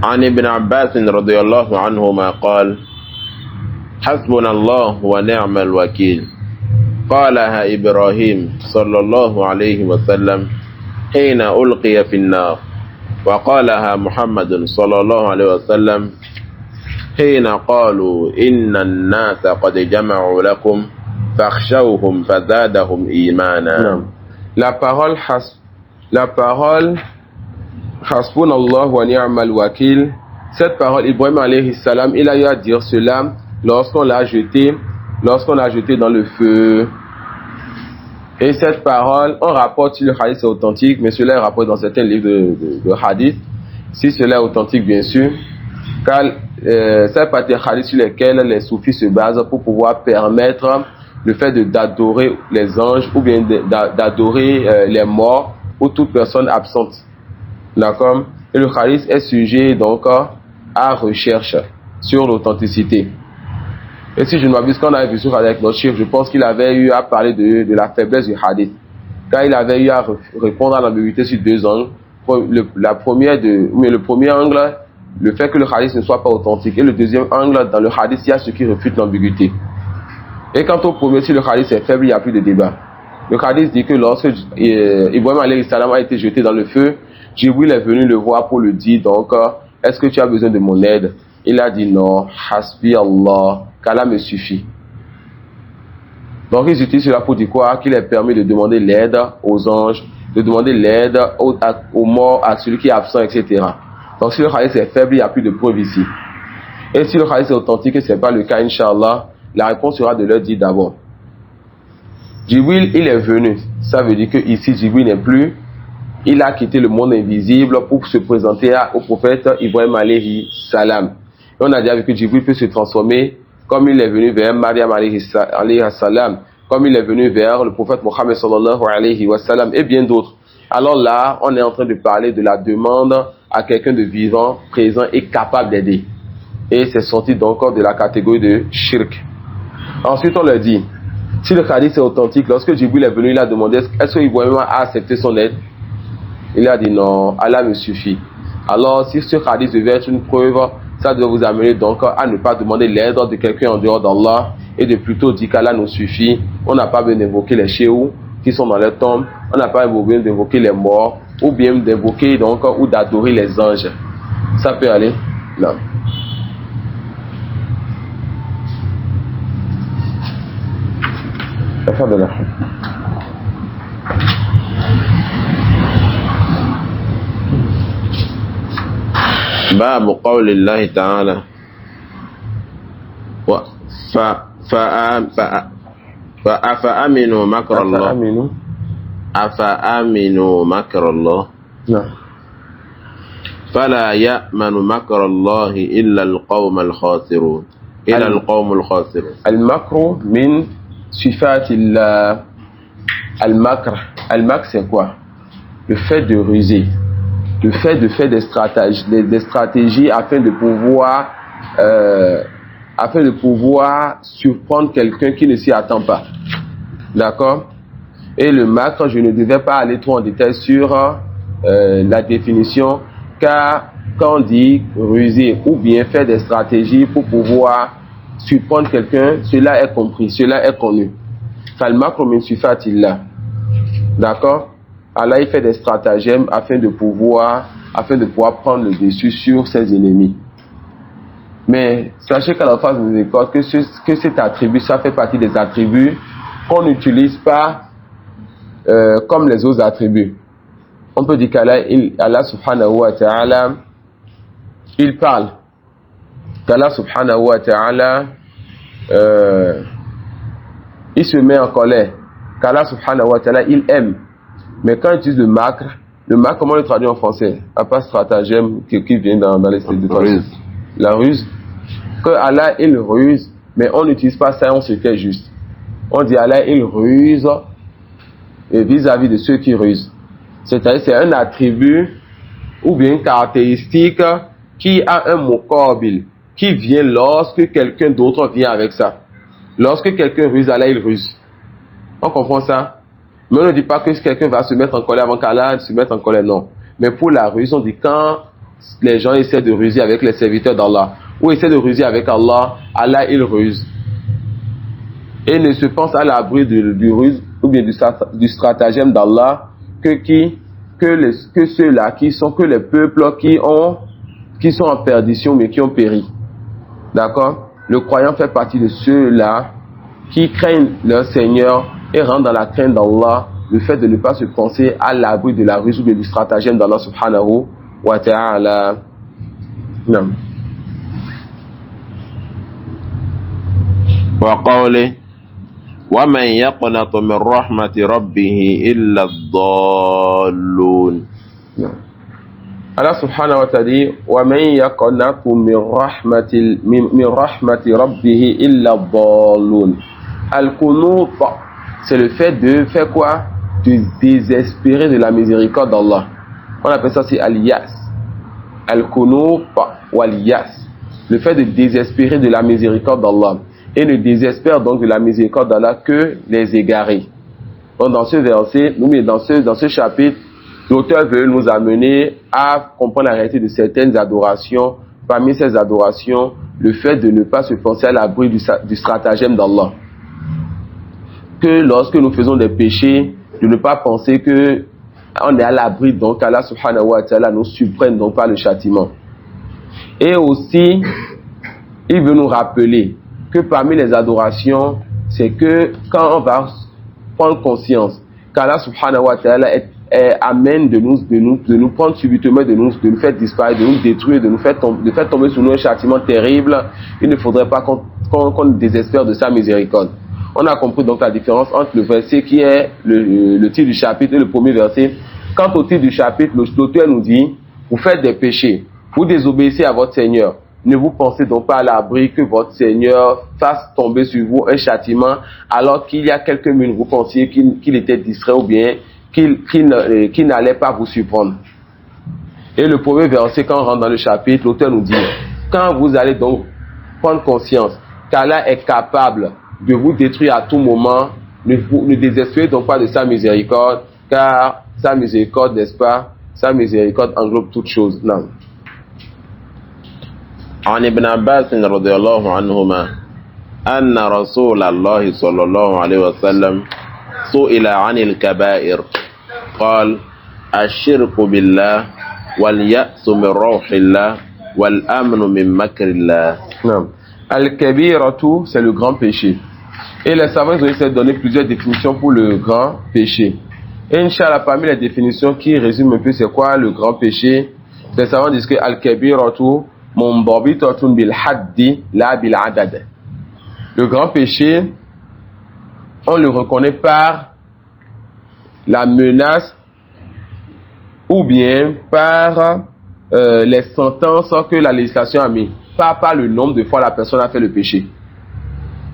عن ابن عباس رضي الله عنهما قال حسبنا الله ونعم الوكيل قالها إبراهيم صلى الله عليه وسلم حين ألقي في النار وقالها محمد صلى الله عليه وسلم حين قالوا إن الناس قد جمعوا لكم فاخشوهم فزادهم إيمانا. La parole Hasbunallah wa ni'mal wakil. Cette parole, Ibrahim alayhi salam, il a eu à dire cela lorsqu'on l'a jeté dans le feu. Et cette parole, on rapporte si le hadith est authentique, mais cela est rapporté dans certains livres de hadith. Si cela est authentique, bien sûr, car c'est pas des hadiths sur lesquels les soufis se basent pour pouvoir permettre le fait d'adorer les anges ou bien d'adorer les morts ou toute personne absente. D'accord? Et le hadith est sujet donc à recherche sur l'authenticité. Et si je ne m'abuse, quand on avait vu sur avec notre chef, je pense qu'il avait eu à parler de la faiblesse du hadith. Car il avait eu à répondre à l'ambiguïté sur deux angles. Le premier angle, le fait que le hadith ne soit pas authentique. Et le deuxième angle, dans le hadith, il y a ce qui refute l'ambiguïté. Et quant au premier, si le hadith est faible, il n'y a plus de débat. Le hadith dit que lorsque Ibrahim alayhi salam a été jeté dans le feu, Jibril est venu le voir pour le dire, donc, est-ce que tu as besoin de mon aide? Il a dit non, hasbi Allah, qu'Allah me suffit. Donc ils utilisent cela pour dire quoi? Qu'il est permis de demander l'aide aux anges, de demander l'aide aux morts, à celui qui est absent, etc. Donc si le hadith est faible, il n'y a plus de preuve ici. Et si le hadith est authentique et ce n'est pas le cas, Inch'Allah, la réponse sera de leur dire d'abord. Jibril, il est venu. Ça veut dire que ici, Jibril n'est plus. Il a quitté le monde invisible pour se présenter au prophète Ibrahim alayhi salam. Et on a déjà vu que Jibril peut se transformer comme il est venu vers Maryam alayhi salam, comme il est venu vers le prophète Mohammed sallallahu alayhi wa sallam et bien d'autres. Alors là, on est en train de parler de la demande à quelqu'un de vivant, présent et capable d'aider. Et c'est sorti donc de la catégorie de shirk. Ensuite, on leur dit, si le hadith est authentique, lorsque Jibril est venu, il a demandé, est-ce qu'Ibrahim a accepté son aide? Il a dit non, Allah me suffit. Alors, si ce hadith devait être une preuve, ça doit vous amener donc à ne pas demander l'aide de quelqu'un en dehors d'Allah et de plutôt dire qu'Allah nous suffit. On n'a pas besoin d'invoquer les chéous qui sont dans les tombes, on n'a pas besoin d'invoquer les morts ou bien d'invoquer donc ou d'adorer les anges. Ça peut aller? Non. باب قول الله تعالى أفأمنوا مكر الله أفأمنوا مكر الله نعم فلا يأمن مكر الله إلا القوم الخاسرون إلا القوم الخاسرون. المكر من صفات المكر. المكر c'est quoi? Le fait de ruser, le fait de faire des stratégies afin de pouvoir surprendre quelqu'un qui ne s'y attend pas. D'accord? Et le makr, je ne devais pas aller trop en détail sur la définition, car quand on dit ruser ou bien faire des stratégies pour pouvoir surprendre quelqu'un, cela est compris, cela est connu. Fal makr min sifatillah. D'accord? Allah il fait des stratagèmes afin de pouvoir prendre le dessus sur ses ennemis. Mais sachez qu'à la phase de l'école que cet attribut, ça fait partie des attributs qu'on n'utilise pas comme les autres attributs. On peut dire qu'Allah subhanahu wa ta'ala, il parle. Qu'Allah subhanahu wa ta'ala, il se met en colère. Qu'Allah subhanahu wa ta'ala, il aime. Mais quand on utilise le makr, comment on le traduit en français? À part stratagème qui vient dans les traductions. La ruse. Que Allah, il ruse, mais on n'utilise pas ça, on se fait juste. On dit Allah, il ruse vis-à-vis de ceux qui rusent. C'est-à-dire, c'est un attribut ou bien une caractéristique qui a un muqabil, qui vient lorsque quelqu'un d'autre vient avec ça. Lorsque quelqu'un ruse, Allah, il ruse. On comprend ça? Mais on ne dit pas que quelqu'un va se mettre en colère avant qu'Allah se mette en colère, non. Mais pour la ruse, on dit quand les gens essaient de ruser avec les serviteurs d'Allah, ou essaient de ruser avec Allah, Allah il ruse. Et ne se pense à l'abri du ruse, ou bien du stratagème d'Allah, que ceux-là, que les peuples qui sont en perdition, mais qui ont péri. D'accord? Le croyant fait partie de ceux-là qui craignent leur Seigneur et rentrent dans la crainte d'Allah, le fait de ne pas se penser à l'abri de la ruse ou du stratagème d'Allah subhanahu wa ta'ala. Non. وقوله ومن يقنط من رحمة ربه إلا الضالون. Allah subhanahu wa ta'ala dit ومن يقنط من رحمة ربه إلا الضالون. Al-Qunut, c'est le fait de faire quoi? De désespérer de la miséricorde d'Allah. On appelle ça c'est al-yas. Al-Qunut ou al-yas. Le fait de désespérer de la miséricorde d'Allah. Et ne désespère donc de la miséricorde d'Allah que les égarés. Donc dans ce verset, dans ce chapitre, l'auteur veut nous amener à comprendre la réalité de certaines adorations. Parmi ces adorations, le fait de ne pas se penser à l'abri du stratagème d'Allah. Que lorsque nous faisons des péchés, de ne pas penser que on est à l'abri, donc Allah subhanahu wa ta'ala nous surprenne donc par le châtiment. Et aussi, il veut nous rappeler que parmi les adorations, c'est que quand on va prendre conscience qu'Allah subhanahu wa ta'ala amène de nous prendre subitement, de nous faire disparaître, de nous détruire, de faire tomber sur nous un châtiment terrible, il ne faudrait pas qu'on désespère de sa miséricorde. On a compris donc la différence entre le verset qui est le titre du chapitre et le premier verset. Quant au titre du chapitre, l'auteur nous dit, vous faites des péchés, vous désobéissez à votre Seigneur, ne vous pensez donc pas à l'abri que votre Seigneur fasse tomber sur vous un châtiment, alors qu'il y a quelques minutes vous pensiez qu'il était distrait ou bien qu'il n'allait pas vous surprendre. Et le premier verset, quand on rentre dans le chapitre, l'auteur nous dit, quand vous allez donc prendre conscience qu'Allah est capable de vous détruire à tout moment, ne désespérez donc pas de sa miséricorde, car sa miséricorde, n'est-ce pas, sa miséricorde englobe toutes choses. Non. عن ابن عباس رضي الله عنهما أن رسول الله صلى الله عليه وسلم سئل عن الكبائر قال الشرك بالله واليأس من روح الله والأمن من مكر الله. Non. Al-Kabiratu, c'est le grand péché. Et les savants ont essayé de donner plusieurs définitions pour le grand péché. Et Inch'Allah, parmi les définitions qui résument un peu c'est quoi le grand péché, les savants disent que Al-Kabiratu Mumbabitatun bil haddi la bil adad. Le grand péché, on le reconnaît par la menace ou bien par les sentences que la législation a mis, pas par le nombre de fois la personne a fait le péché.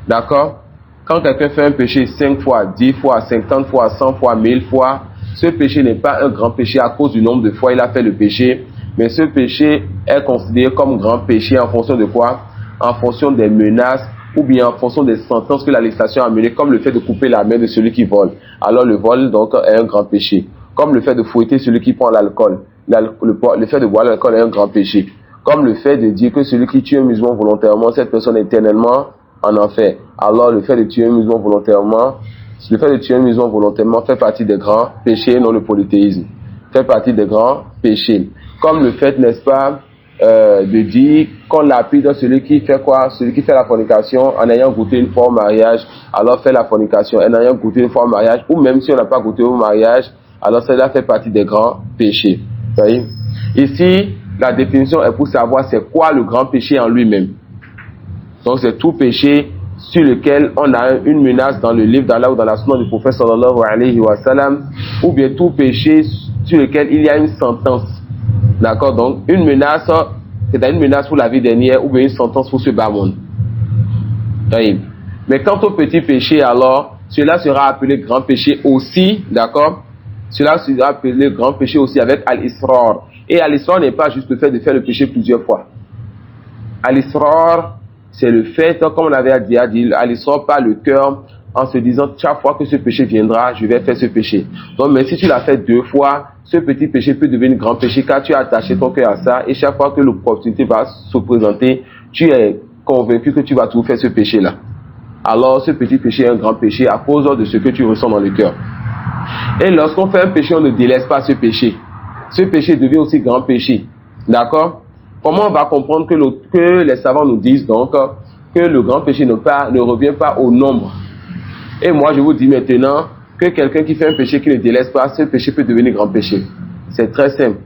D'accord? Quand quelqu'un fait un péché 5 fois, 10 fois, 50 fois, 100 fois, 1000 fois, ce péché n'est pas un grand péché à cause du nombre de fois il a fait le péché, mais ce péché est considéré comme grand péché en fonction de quoi? En fonction des menaces ou bien en fonction des sentences que la législation a menées, comme le fait de couper la main de celui qui vole. Alors le vol donc est un grand péché. Comme le fait de fouetter celui qui prend l'alcool. Le fait de boire l'alcool est un grand péché. Comme le fait de dire que celui qui tue un musulman volontairement, cette personne est éternellement en enfer. Alors le fait de tuer un musulman volontairement, fait partie des grands péchés, non le polythéisme. Fait partie des grands péchés. Comme le fait, n'est-ce pas, de dire qu'on lapide celui qui fait quoi? Celui qui fait la fornication en ayant goûté une fois au mariage, alors fait la fornication en ayant goûté une fois au mariage, ou même si on n'a pas goûté au mariage, alors cela fait partie des grands péchés. Vous voyez? Ici, la définition est pour savoir c'est quoi le grand péché en lui-même. Donc c'est tout péché sur lequel on a une menace dans le livre d'Allah ou dans la sunna du prophète sallallahu alayhi wa sallam, ou bien tout péché sur lequel il y a une sentence. D'accord? Donc une menace, c'est une menace pour la vie dernière ou bien une sentence pour ce bas monde. Oui. Mais quant au petit péché, alors, cela sera appelé grand péché aussi, d'accord? Cela sera appelé grand péché aussi avec al-israr. Et al-israr n'est pas juste le fait de faire le péché plusieurs fois. Al-israr, c'est le fait, comme on avait dit, al-israr par le cœur, en se disant, chaque fois que ce péché viendra, je vais faire ce péché. Donc, mais si tu l'as fait 2 fois, ce petit péché peut devenir grand péché car tu as attaché ton cœur à ça et chaque fois que l'opportunité va se présenter, tu es convaincu que tu vas tout faire ce péché-là. Alors, ce petit péché est un grand péché à cause de ce que tu ressens dans le cœur. Et lorsqu'on fait un péché, on ne délaisse pas ce péché. Ce péché devient aussi grand péché. D'accord? Comment on va comprendre que les savants nous disent donc que le grand péché ne revient pas au nombre? Et moi, je vous dis maintenant que quelqu'un qui fait un péché qui ne délaisse pas, ce péché peut devenir grand péché. C'est très simple.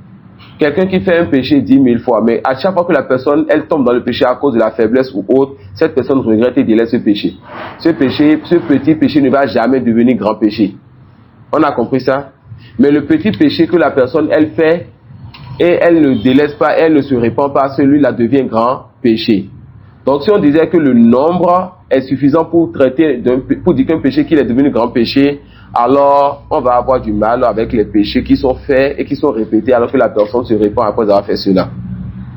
Quelqu'un qui fait un péché 10 000 fois, mais à chaque fois que la personne, elle tombe dans le péché à cause de la faiblesse ou autre, cette personne regrette et délaisse ce péché. Ce petit péché ne va jamais devenir grand péché. On a compris ça? Mais le petit péché que la personne, elle fait, et elle ne délaisse pas, elle ne se répand pas, celui-là devient grand péché. Donc si on disait que le nombre est suffisant pour pour dire qu'un péché qu'il est devenu grand péché, alors on va avoir du mal avec les péchés qui sont faits et qui sont répétés alors que la personne se répand après avoir fait cela.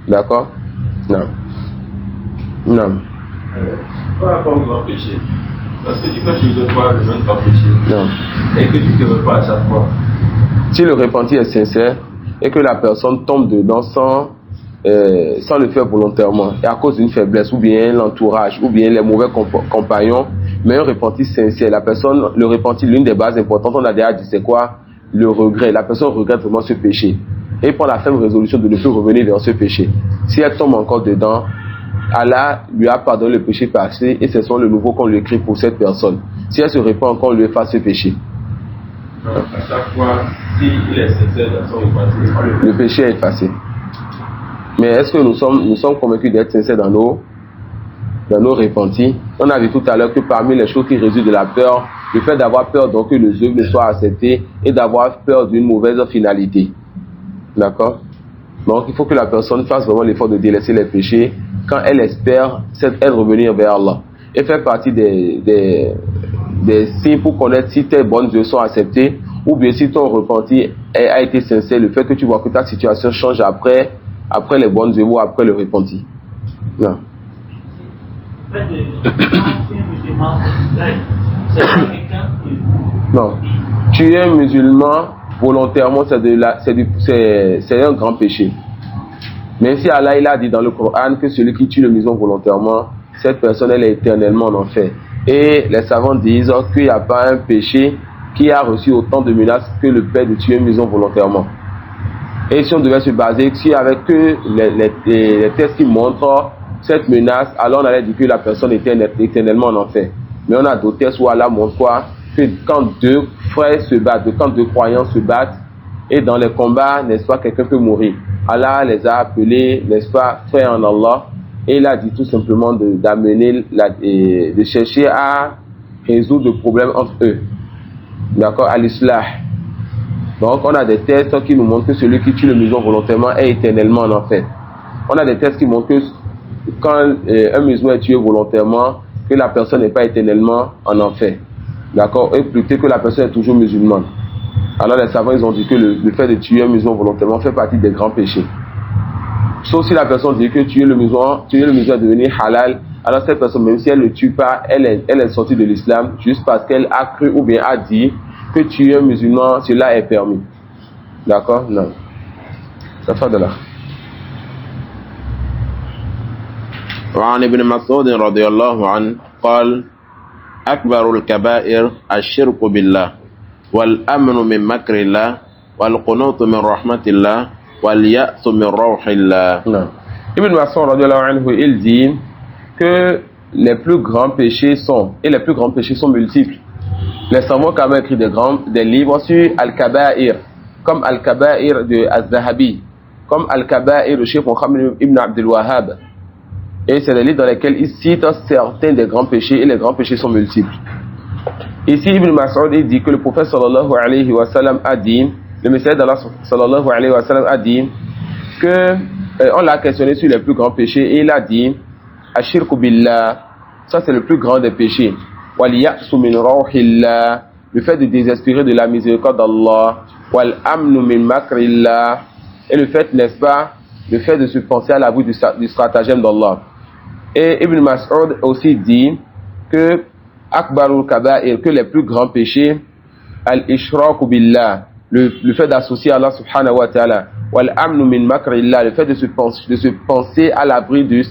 D'accord? Non. Non. Par rapport au grand péché, parce que quand tu ne pas le même grand péché, Non. et que tu te repens à chaque fois. Si le repentir est sincère et que la personne tombe dedans sans le faire volontairement et à cause d'une faiblesse ou bien l'entourage ou bien les mauvais compagnons, mais un repentir sincère, la personne, le repentir, l'une des bases importantes, on a déjà dit c'est quoi? Le regret. La personne regrette vraiment ce péché et prend la ferme résolution de ne plus revenir vers ce péché. Si elle tombe encore dedans, Allah lui a pardonné le péché passé et c'est son le nouveau qu'on lui écrit pour cette personne. Si elle se répand encore, on lui efface ce péché. Donc, à chaque fois, s'il est sincère dans son repentir, le péché est effacé. Mais est-ce que nous sommes convaincus d'être sincères dans nos repentis? On a vu tout à l'heure que parmi les choses qui résultent de la peur, le fait d'avoir peur donc que les œuvres ne soient acceptées et d'avoir peur d'une mauvaise finalité. D'accord? Donc il faut que la personne fasse vraiment l'effort de délaisser les péchés quand elle espère elle revenir vers Allah. Et fait partie des signes pour connaître si tes bonnes œuvres sont acceptées ou bien si ton repenti a été sincère, le fait que tu vois que ta situation change après les bonnes œuvres ou après le repenti. Non. Non. Tu es musulman volontairement, c'est un grand péché. Même si Allah il a dit dans le Coran que celui qui tue le musulman volontairement, cette personne elle est éternellement en enfer. Et les savants disent qu'il n'y a pas un péché qui a reçu autant de menaces que le fait de tuer un musulman volontairement. Et si on devait se baser avec que les tests qui montrent cette menace, alors on allait dire que la personne était éternellement en enfer. Mais on a d'autres tests où Allah montre quoi? Que quand deux frères se battent, quand deux croyants se battent, et dans les combats, n'est-ce pas, quelqu'un peut mourir. Allah les a appelés, n'est-ce pas, frères en Allah, et il a dit tout simplement de chercher à résoudre le problème entre eux. D'accord, à l'islah. Donc on a des tests qui nous montrent que celui qui tue le musulman volontairement est éternellement en enfer. On a des tests qui montrent que quand un musulman est tué volontairement, que la personne n'est pas éternellement en enfer. D'accord, et plutôt que la personne est toujours musulmane. Alors les savants ils ont dit que le fait de tuer un musulman volontairement fait partie des grands péchés. Sauf si la personne dit que tuer le musulman est devenu halal, alors cette personne, même si elle ne le tue pas, elle est sortie de l'islam juste parce qu'elle a cru ou bien a dit que tuer un musulman, cela est permis. D'accord? Non. Ça fait de là. وعن ابن مسعود رضي الله عنه قال أكبر الكبائر الشرك بالله والأمن من مكر الله والقنوط من رحمة الله واليأس من روح الله. Ibn Mas'ud radiallahu anhu, il dit que les plus grands péchés sont multiples. Les savants qui ont écrit des livres sur Al-Kaba'ir, comme Al-Kaba'ir de Az-Zahabi, comme Al-Kaba'ir de Cheikh Mohammed ibn Abdul Wahhab. Et c'est des livres dans lesquels il cite certains des grands péchés, et les grands péchés sont multiples. Ici, Ibn Mas'ud il dit que le prophète sallallahu alayhi wa sallam a dit, le messager d'Allah sallallahu alayhi wa sallam a dit que on l'a questionné sur les plus grands péchés et il a dit Ashirku billah, ça c'est le plus grand des péchés. Wal ya'su min rawhillah, le fait de désespérer de la miséricorde d'Allah. Wal amnu min makrillah, et le fait, n'est-ce pas, le fait de se penser à l'abri du stratagème d'Allah. Et Ibn Mas'ud aussi dit que Akbarul Kaba'ir, que les plus grands péchés, al-ishraku billah, le fait d'associer Allah subhanahu wa ta'ala, wal amnu min makrillah, le fait de se penser à l'abri du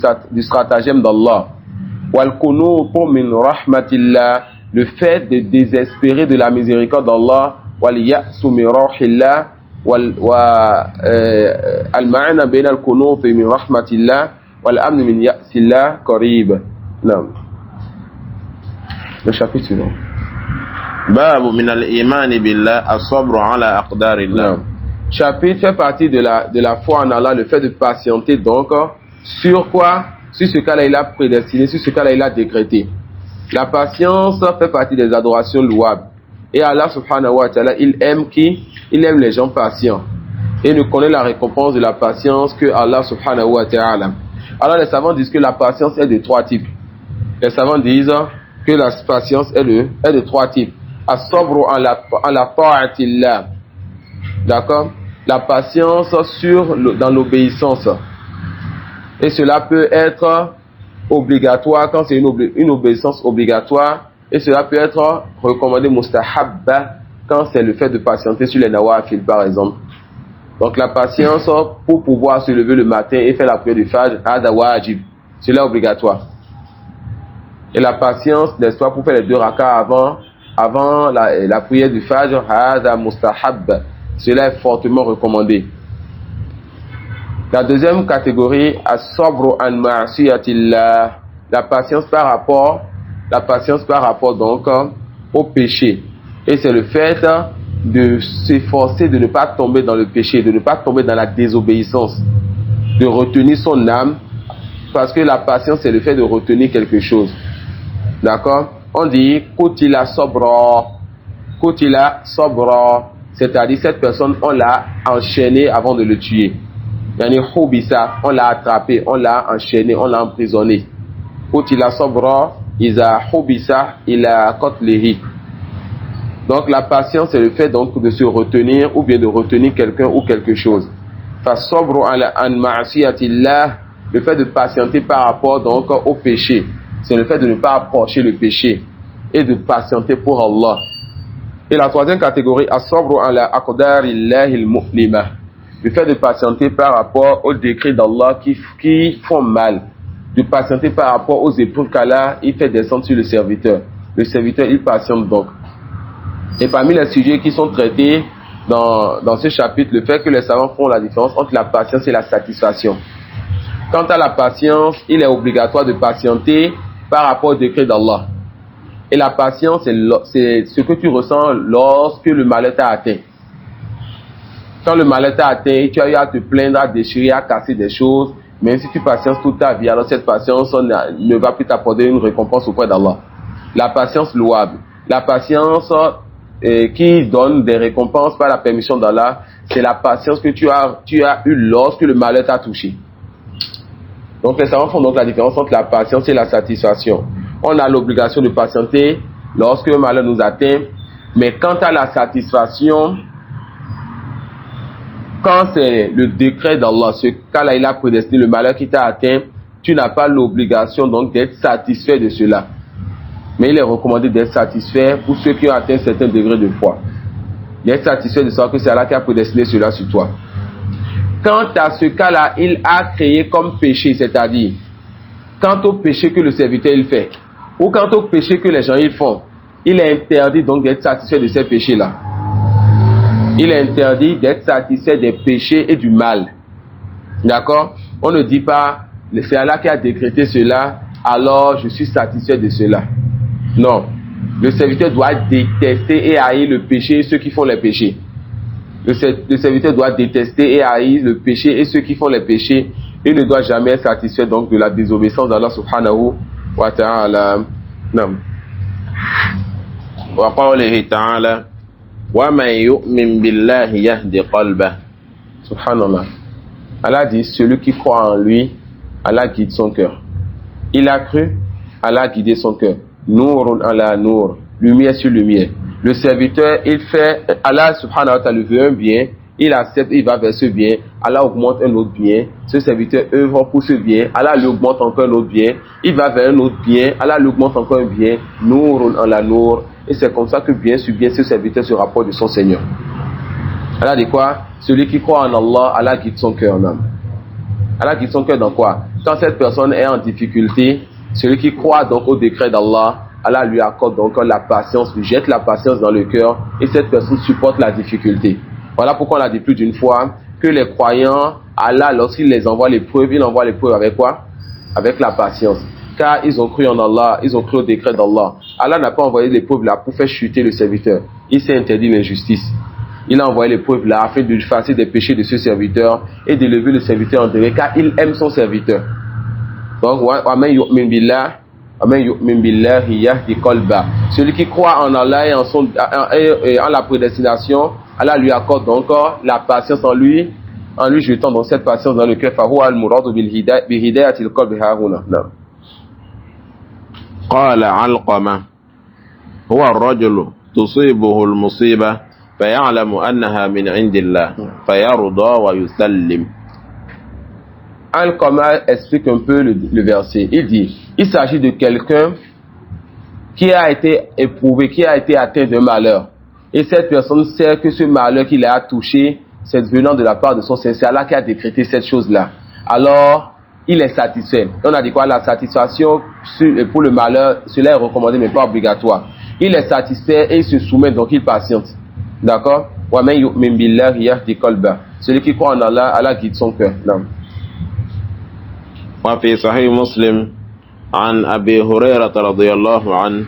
stratagème d'Allah, wal kunutu min rahmatillah, le fait de désespérer de la miséricorde d'Allah, wal ya'su min rawhillah, al ma'ana bayna al kunuti min rahmatillah wal amnu min ya'sillah qarib. Non. Le chapitre suivant. باب من الإيمان بالله الصبر على أقدار الله. Chapitre fait partie de la foi en Allah, le fait de patienter donc sur quoi? Sur ce qu'Allah il a prédestiné, sur ce qu'Allah il a décrété. La patience fait partie des adorations louables. Et Allah subhanahu wa ta'ala, il aime qui? Il aime les gens patients. Et ne connaît la récompense de la patience que Allah subhanahu wa ta'ala. Alors les savants disent que la patience est de trois types. Les savants disent que la patience est de trois types. As-sabru ala ta'atillah. D'accord? La patience dans l'obéissance. Et cela peut être obligatoire quand c'est une obéissance obligatoire. Et cela peut être recommandé mustahabba quand c'est le fait de patienter sur les nawafil par exemple. Donc la patience pour pouvoir se lever le matin et faire la prière du Fajr, hada wajib. Cela est obligatoire. Et la patience, n'est-ce pas, pour faire les 2 rakas avant la prière du Fajr, hada mustahab. Cela est fortement recommandé. La deuxième catégorie, as-sabru an ma'siyatillah, la patience par rapport donc au péché. Et c'est le fait de s'efforcer de ne pas tomber dans le péché, de ne pas tomber dans la désobéissance, de retenir son âme, parce que la patience c'est le fait de retenir quelque chose. D'accord? On dit Kutila sobra, c'est-à-dire cette personne on l'a enchaîné avant de le tuer. Yani hubisa, on l'a attrapé, on l'a enchaîné, on l'a emprisonné. Utila sabra iza hubisa ila qatlihi. Donc la patience c'est le fait donc de se retenir ou bien de retenir quelqu'un ou quelque chose. Fa sabru ala an ma'siyatillah, le fait de patienter par rapport donc au péché. C'est le fait de ne pas approcher le péché et de patienter pour Allah. Et la troisième catégorie, as-sabru ala aqdarillahi al-mu'lima. Le fait de patienter par rapport aux décrets d'Allah qui font mal. De patienter par rapport aux épreuves qu'Allah il fait descendre sur le serviteur. Le serviteur il patiente donc. Et parmi les sujets qui sont traités dans ce chapitre, le fait que les savants font la différence entre la patience et la satisfaction. Quant à la patience, il est obligatoire de patienter par rapport au décret d'Allah. Et la patience, c'est ce que tu ressens lorsque le malheur t'a atteint. Quand le malheur t'a atteint, tu as eu à te plaindre, à déchirer, à casser des choses, même si tu patientes toute ta vie, alors cette patience ne va plus t'apporter une récompense auprès d'Allah. La patience louable. La patience qui donne des récompenses par la permission d'Allah, c'est la patience que tu as eue lorsque le malheur t'a touché. Donc les savants font donc la différence entre la patience et la satisfaction. On a l'obligation de patienter lorsque le malheur nous atteint, mais quant à la satisfaction, quand c'est le décret d'Allah, ce qu'Allah il a prédestiné, le malheur qui t'a atteint, tu n'as pas l'obligation donc d'être satisfait de cela. Mais il est recommandé d'être satisfait pour ceux qui ont atteint un certain degré de foi. D'être satisfait de savoir que c'est Allah qui a prédestiné cela sur toi. Quant à ce cas-là, il a créé comme péché, c'est-à-dire, quant au péché que le serviteur il fait, ou quant au péché que les gens ils font, il est interdit donc d'être satisfait de ces péchés-là. Il est interdit d'être satisfait des péchés et du mal. D'accord? On ne dit pas, c'est Allah qui a décrété cela, alors je suis satisfait de cela. Non. Le serviteur doit détester et haïr le péché et ceux qui font les péchés. Le serviteur doit détester et haïr le péché et ceux qui font les péchés. Il ne doit jamais être satisfait donc de la désobéissance d'Allah subhanahu wa ta'ala. Non. Wa qawlihi ta'ala wa man yu'min billahi yahdi qalbah. Subhanallah. Allah dit, celui qui croit en lui, Allah guide son cœur. Il a cru, Allah a guidé son cœur. Nourun ala nour, lumière sur lumière. Le serviteur, il fait, Allah subhanahu wa ta'ala veut un bien, il accepte, il va vers ce bien, Allah augmente un autre bien, ce serviteur œuvre pour ce bien, Allah lui augmente encore un autre bien, il va vers un autre bien, Allah lui augmente encore un bien, nourun ala nour, et c'est comme ça que bien sur bien ce serviteur se rapporte de son Seigneur. Allah dit quoi? Celui qui croit en Allah, Allah guide son cœur en âme. Allah guide son cœur dans quoi? Quand cette personne est en difficulté, celui qui croit donc au décret d'Allah, Allah lui accorde donc la patience, lui jette la patience dans le cœur et cette personne supporte la difficulté. Voilà pourquoi on a dit plus d'une fois que les croyants, Allah, lorsqu'il les envoie l'épreuve, il envoie l'épreuve avec quoi? Avec la patience. Car ils ont cru en Allah, ils ont cru au décret d'Allah. Allah n'a pas envoyé l'épreuve là pour faire chuter le serviteur. Il s'est interdit l'injustice. Il a envoyé l'épreuve là afin de lui effacer des péchés de ce serviteur et d'élever le serviteur en degré car il aime son serviteur. Donc, celui qui croit en Allah et en la prédestination, Allah lui accorde donc la patience en lui jetant donc cette patience dans le cœur. قال علقمة هو الرجل تصيبه المصيبة فيعلم أنها من عند الله فيرضى ويسلم. Al-Qamar explique un peu le verset. Il dit, il s'agit de quelqu'un qui a été éprouvé, qui a été atteint d'un malheur. Et cette personne sait que ce malheur qu'il a touché, c'est venant de la part de son Seigneur. C'est Allah qui a décrété cette chose-là. Alors, il est satisfait. On a dit quoi? La satisfaction pour le malheur, cela est recommandé mais pas obligatoire. Il est satisfait et il se soumet, donc il patiente. D'accord? Celui qui croit en Allah, Allah guide son cœur. Non. وفي صحيح مسلم عن أبي هريرة رضي الله عنه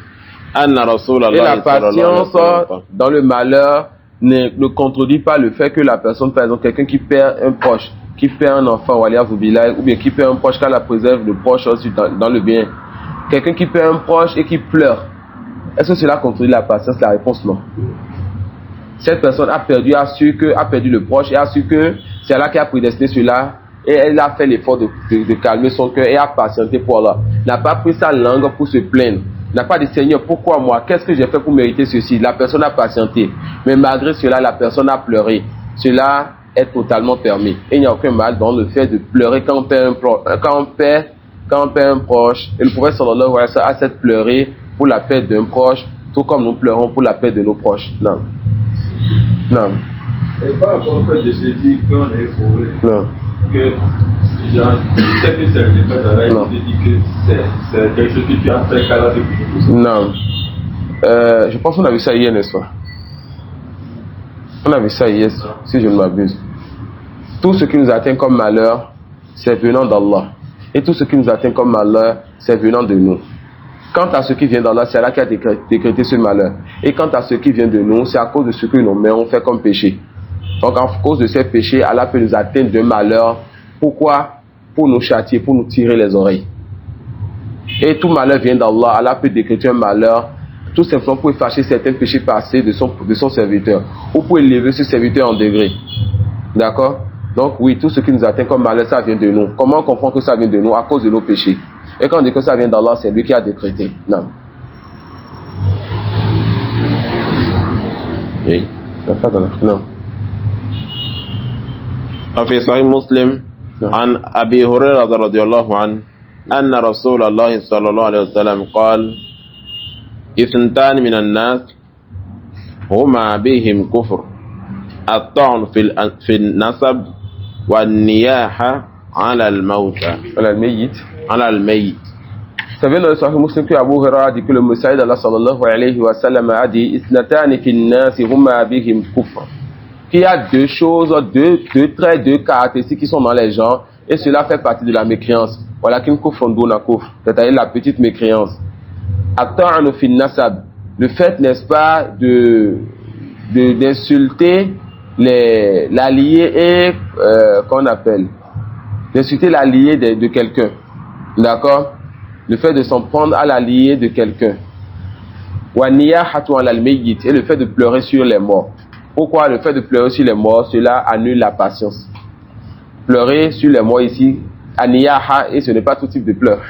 أن رسول الله صلى الله عليه وسلم dans le malheur ne contredit pas le fait que la personne, par exemple, quelqu'un qui perd un proche, qui perd un enfant, ou bien qui perd un proche, quand la préserve le proche aussi dans le bien. Quelqu'un qui perd un proche et qui pleure. Est-ce que cela contredit la patience? La réponse non. Cette personne a perdu le proche et a su que c'est Allah qui a prédestiné cela et elle a fait l'effort de calmer son cœur et a patienté pour Allah. N'a pas pris sa langue pour se plaindre. N'a pas dit Seigneur, pourquoi moi? Qu'est-ce que j'ai fait pour mériter ceci? La personne a patienté. Mais malgré cela, la personne a pleuré. Cela est totalement permis. Et il n'y a aucun mal dans le fait de pleurer quand on perd un proche. Et le prophète sallallahu alayhi wa sallam a cette pleuré pour la perte d'un proche, tout comme nous pleurons pour la perte de nos proches. Non. Non. Et par rapport au fait de se dire qu'on est fauvé, Non. que genre, c'est que c'est le fait d'Allah, il te dit que c'est quelque chose que tu as fait qu'Allah te pousse. Non. Je pense qu'on a vu ça hier, n'est-ce pas? On a vu ça hier, si je ne m'abuse. Tout ce qui nous atteint comme malheur, c'est venant d'Allah. Et tout ce qui nous atteint comme malheur, c'est venant de nous. Quant à ce qui vient d'Allah, c'est Allah qui a décrété ce malheur. Et quant à ce qui vient de nous, c'est à cause de ce que nos mains ont fait comme péché. Donc, à cause de ces péchés, Allah peut nous atteindre d'un malheur. Pourquoi? Pour nous châtier, pour nous tirer les oreilles. Et tout malheur vient d'Allah. Allah peut décréter un malheur, tout simplement pour effacer certains péchés passés de son serviteur. Ou pour élever ce serviteur en degré. D'accord? Donc, oui, tout ce qui nous atteint comme malheur, ça vient de nous. Comment on comprend que ça vient de nous? À cause de nos péchés. Et quand on dit que ça vient d'Allah, c'est lui qui a décrété. Non. Oui. Non. وفي صحيح مسلم عن أبي هريرة رضي الله عنه أن رسول الله صلى الله عليه وسلم قال اثنتان من الناس هما بهم كفر الطعن في النسب والنياحة على الموتى على الميت. Ça vient dans le Sahih Muslim que Abu Hurairah a dit que le Messager d'Allah sallallahu alayhi wa sallam a dit Isnatani fin nasi huma bihim kufr. Qu'il y a deux choses, deux traits, deux caractéristiques qui sont dans les gens et cela fait partie de la mécréance. Voilà qu'une kufr duna kufr, c'est-à-dire la petite mécréance. At-ta'nu fin nasab. Le fait, n'est-ce pas, d'insulter l'allié et qu'on appelle d'insulter l'allié de quelqu'un. D'accord? Le fait de s'en prendre à l'allié de quelqu'un. Wa niyahatu ala al-mayyit, et le fait de pleurer sur les morts. Pourquoi le fait de pleurer sur les morts? Cela annule la patience. Pleurer sur les morts ici, aniyaha, et ce n'est pas tout type de pleurs.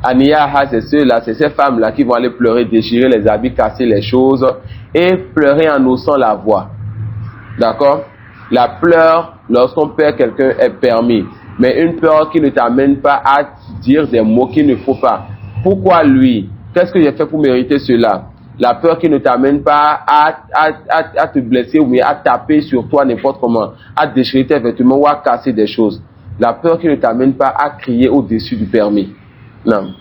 Aniyaha, c'est ceux-là, c'est ces femmes-là qui vont aller pleurer, déchirer les habits, casser les choses et pleurer en haussant la voix. D'accord? La pleure, lorsqu'on perd quelqu'un, est permis. Mais une peur qui ne t'amène pas à dire des mots qu'il ne faut pas. Pourquoi lui? Qu'est-ce que j'ai fait pour mériter cela? La peur qui ne t'amène pas à te blesser ou bien à taper sur toi n'importe comment, à déchirer tes vêtements ou à casser des choses. La peur qui ne t'amène pas à crier au-dessus du permis. Non.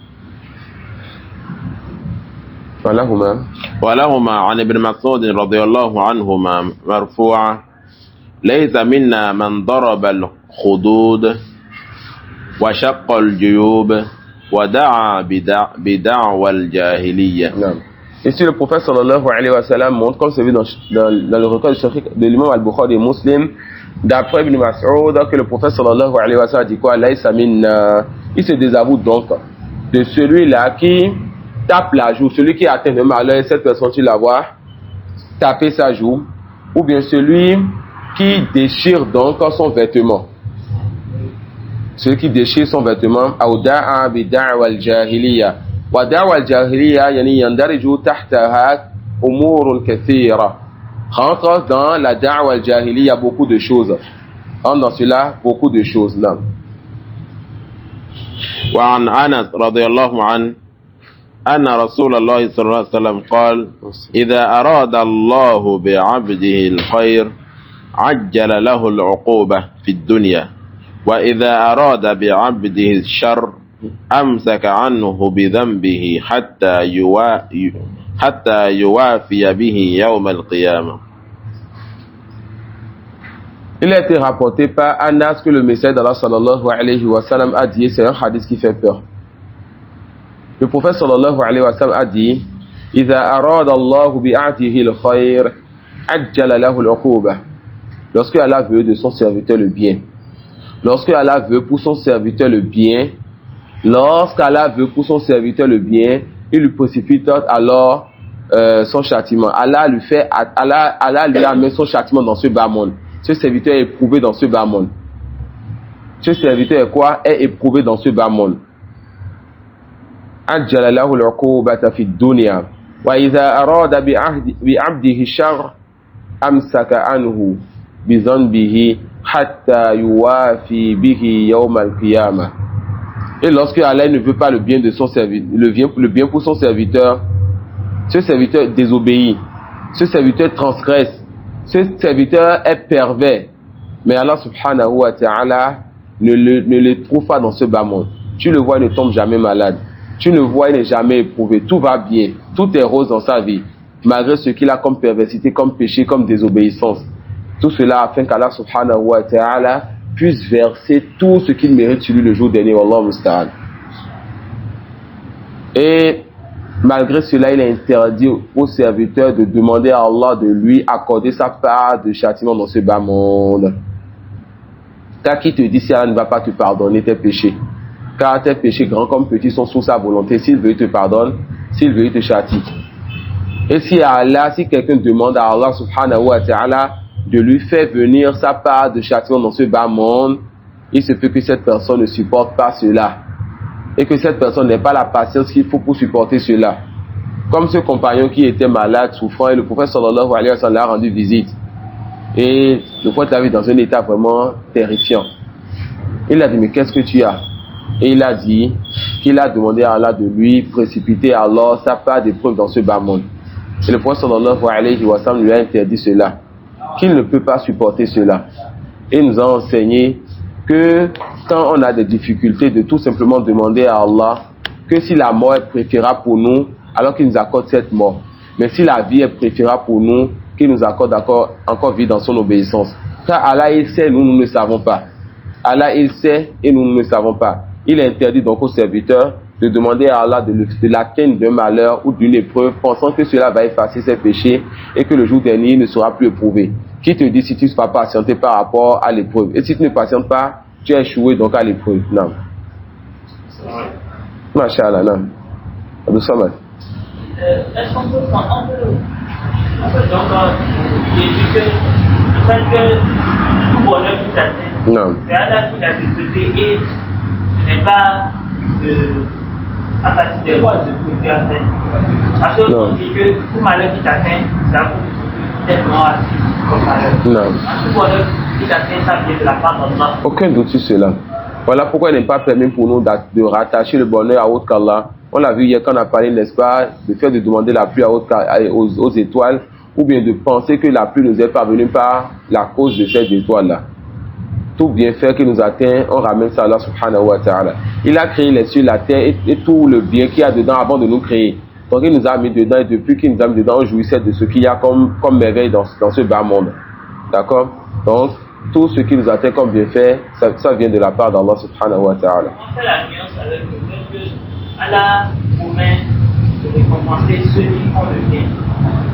ولهما عن ابن مسعود رضي الله عنهما مرفوعا ليس منا من ضرب الخدود وشق الجيوب ودعا بدعوى الجاهلية. Ici, le prophète sallallahu alayhi wa sallam montre, comme c'est vu dans le record de l'imam al-Bukhari et Muslim, d'après Ibn Mas'ud, que le prophète sallallahu alayhi wa sallam dit quoi? Il se désavoue donc de celui-là qui tape la joue, celui qui atteint le malheur, cette personne, tu la vois, taper sa joue, ou bien celui qui déchire donc son vêtement. Celui qui déchire son vêtement, Auda'a bida'wa al-jahiliya. Wa da'wa al-jahiliya, yani yandariju tahtaha umurun kathira. Rentre dans la da'wa al-jahiliya beaucoup de choses. Rentre dans cela beaucoup de choses. Là. وعن أنس رضي الله عنه أن رسول الله صلى الله عليه وسلم قال إذا أراد الله بعبده الخير عجل له العقوبة في الدنيا وإذا أراد بعبده الشر أمسك عنه بذنبه حتى يوافي به يوم القيامة. Il a été rapporté par Anas que le messager d'Allah sallallahu alayhi wa sallam a dit, c'est un hadith qui fait peur. Le prophète sallallahu alayhi wa sallam a dit, إذا أراد الله بعبده الخير عجل له العقوبة. Lorsque Allah veut de son serviteur le bien, lorsque Allah veut pour son serviteur le bien, lorsqu'Allah veut pour son serviteur le bien, il lui précipite alors son châtiment. Allah lui amène son châtiment dans ce bas monde. Ce serviteur est éprouvé dans ce bas monde. Ce serviteur est quoi? Est éprouvé dans ce bas monde. Ajjala lahu al-uqubata fi ad-dunya wa idha arada bi 'abdihi sharr amsaka anhu bi dhanbihi hatta yuwafi bihi yawm al-qiyamah. Et lorsque Allah ne veut pas le bien de son serviteur, le bien pour son serviteur, ce serviteur désobéit, ce serviteur transgresse, ce serviteur est pervers. Mais Allah subhanahu wa ta'ala ne le trouve pas dans ce bas monde. Tu le vois, il ne tombe jamais malade. Tu le vois, il n'est jamais éprouvé. Tout va bien. Tout est rose dans sa vie. Malgré ce qu'il a comme perversité, comme péché, comme désobéissance. Tout cela afin qu'Allah subhanahu wa ta'ala puisse verser tout ce qu'il mérite sur lui le jour dernier. Wallahu musta'an. Et malgré cela, il est interdit au serviteur de demander à Allah de lui accorder sa part de châtiment dans ce bas monde. Car qui te dit si Allah ne va pas te pardonner tes péchés? Car tes péchés, grands comme petits, sont sous sa volonté. S'il veut, il te pardonne. S'il veut, il te châtie. Et si quelqu'un demande à Allah subhanahu wa ta'ala de lui faire venir sa part de châtiment dans ce bas monde, il se peut que cette personne ne supporte pas cela. Et que cette personne n'ait pas la patience qu'il faut pour supporter cela. Comme ce compagnon qui était malade, souffrant, et le prophète sallallahu alayhi wa sallam l'a rendu visite. Et le prophète l'a vu dans un état vraiment terrifiant. Il a dit, mais qu'est-ce que tu as? Et il a dit qu'il a demandé à Allah de lui précipiter alors sa part d'épreuve dans ce bas monde. Et le prophète sallallahu alayhi wa sallam lui a interdit cela, qu'il ne peut pas supporter cela. Et il nous a enseigné que quand on a des difficultés, de tout simplement demander à Allah que si la mort est préférable pour nous, alors qu'il nous accorde cette mort. Mais si la vie est préférable pour nous, qu'il nous accorde encore vie dans son obéissance. Car Allah, il sait, nous ne le savons pas. Allah, il sait et nous ne le savons pas. Il est interdit donc aux serviteurs de demander à Allah de l'atteindre d'un malheur ou d'une épreuve, pensant que cela va effacer ses péchés et que le jour dernier il ne sera plus éprouvé. Qui te dit si tu ne vas patienter par rapport à l'épreuve? Et si tu ne patientes pas, tu as échoué donc à l'épreuve. Non. Masha'Allah, non. Abdou Samad. Est-ce qu'on peut prendre donc j'ai dit que le fait que tout bonheur qui t'atteint, Non. c'est Allah qui l'a décrété et ce n'est pas à partir des voies de tout qui atteint. Parce qu'on dit que tout malheur qui t'atteint, ça peut être mort comme malheur. Non. Tout bonheur qui t'atteint, ça vient de la part d'Allah. Aucun doute sur cela. Voilà pourquoi il n'est pas permis pour nous de rattacher le bonheur à autre qu'Allah. On l'a vu hier quand on a parlé, n'est-ce pas, de faire de demander la pluie aux étoiles, ou bien de penser que la pluie nous est parvenue par la cause de ces étoiles-là. Tout bienfait qui nous atteint, on ramène ça à Allah subhanahu wa ta'ala. Il a créé les cieux, la terre et tout le bien qu'il y a dedans avant de nous créer. Donc il nous a mis dedans et depuis qu'il nous a mis dedans, on jouissait de ce qu'il y a comme merveille dans ce bas monde. D'accord? Donc, tout ce qui nous atteint comme bienfait, ça vient de la part d'Allah subhanahu wa ta'ala. On fait la nuance avec le fait que Allah promet de récompenser ceux qui font le bien.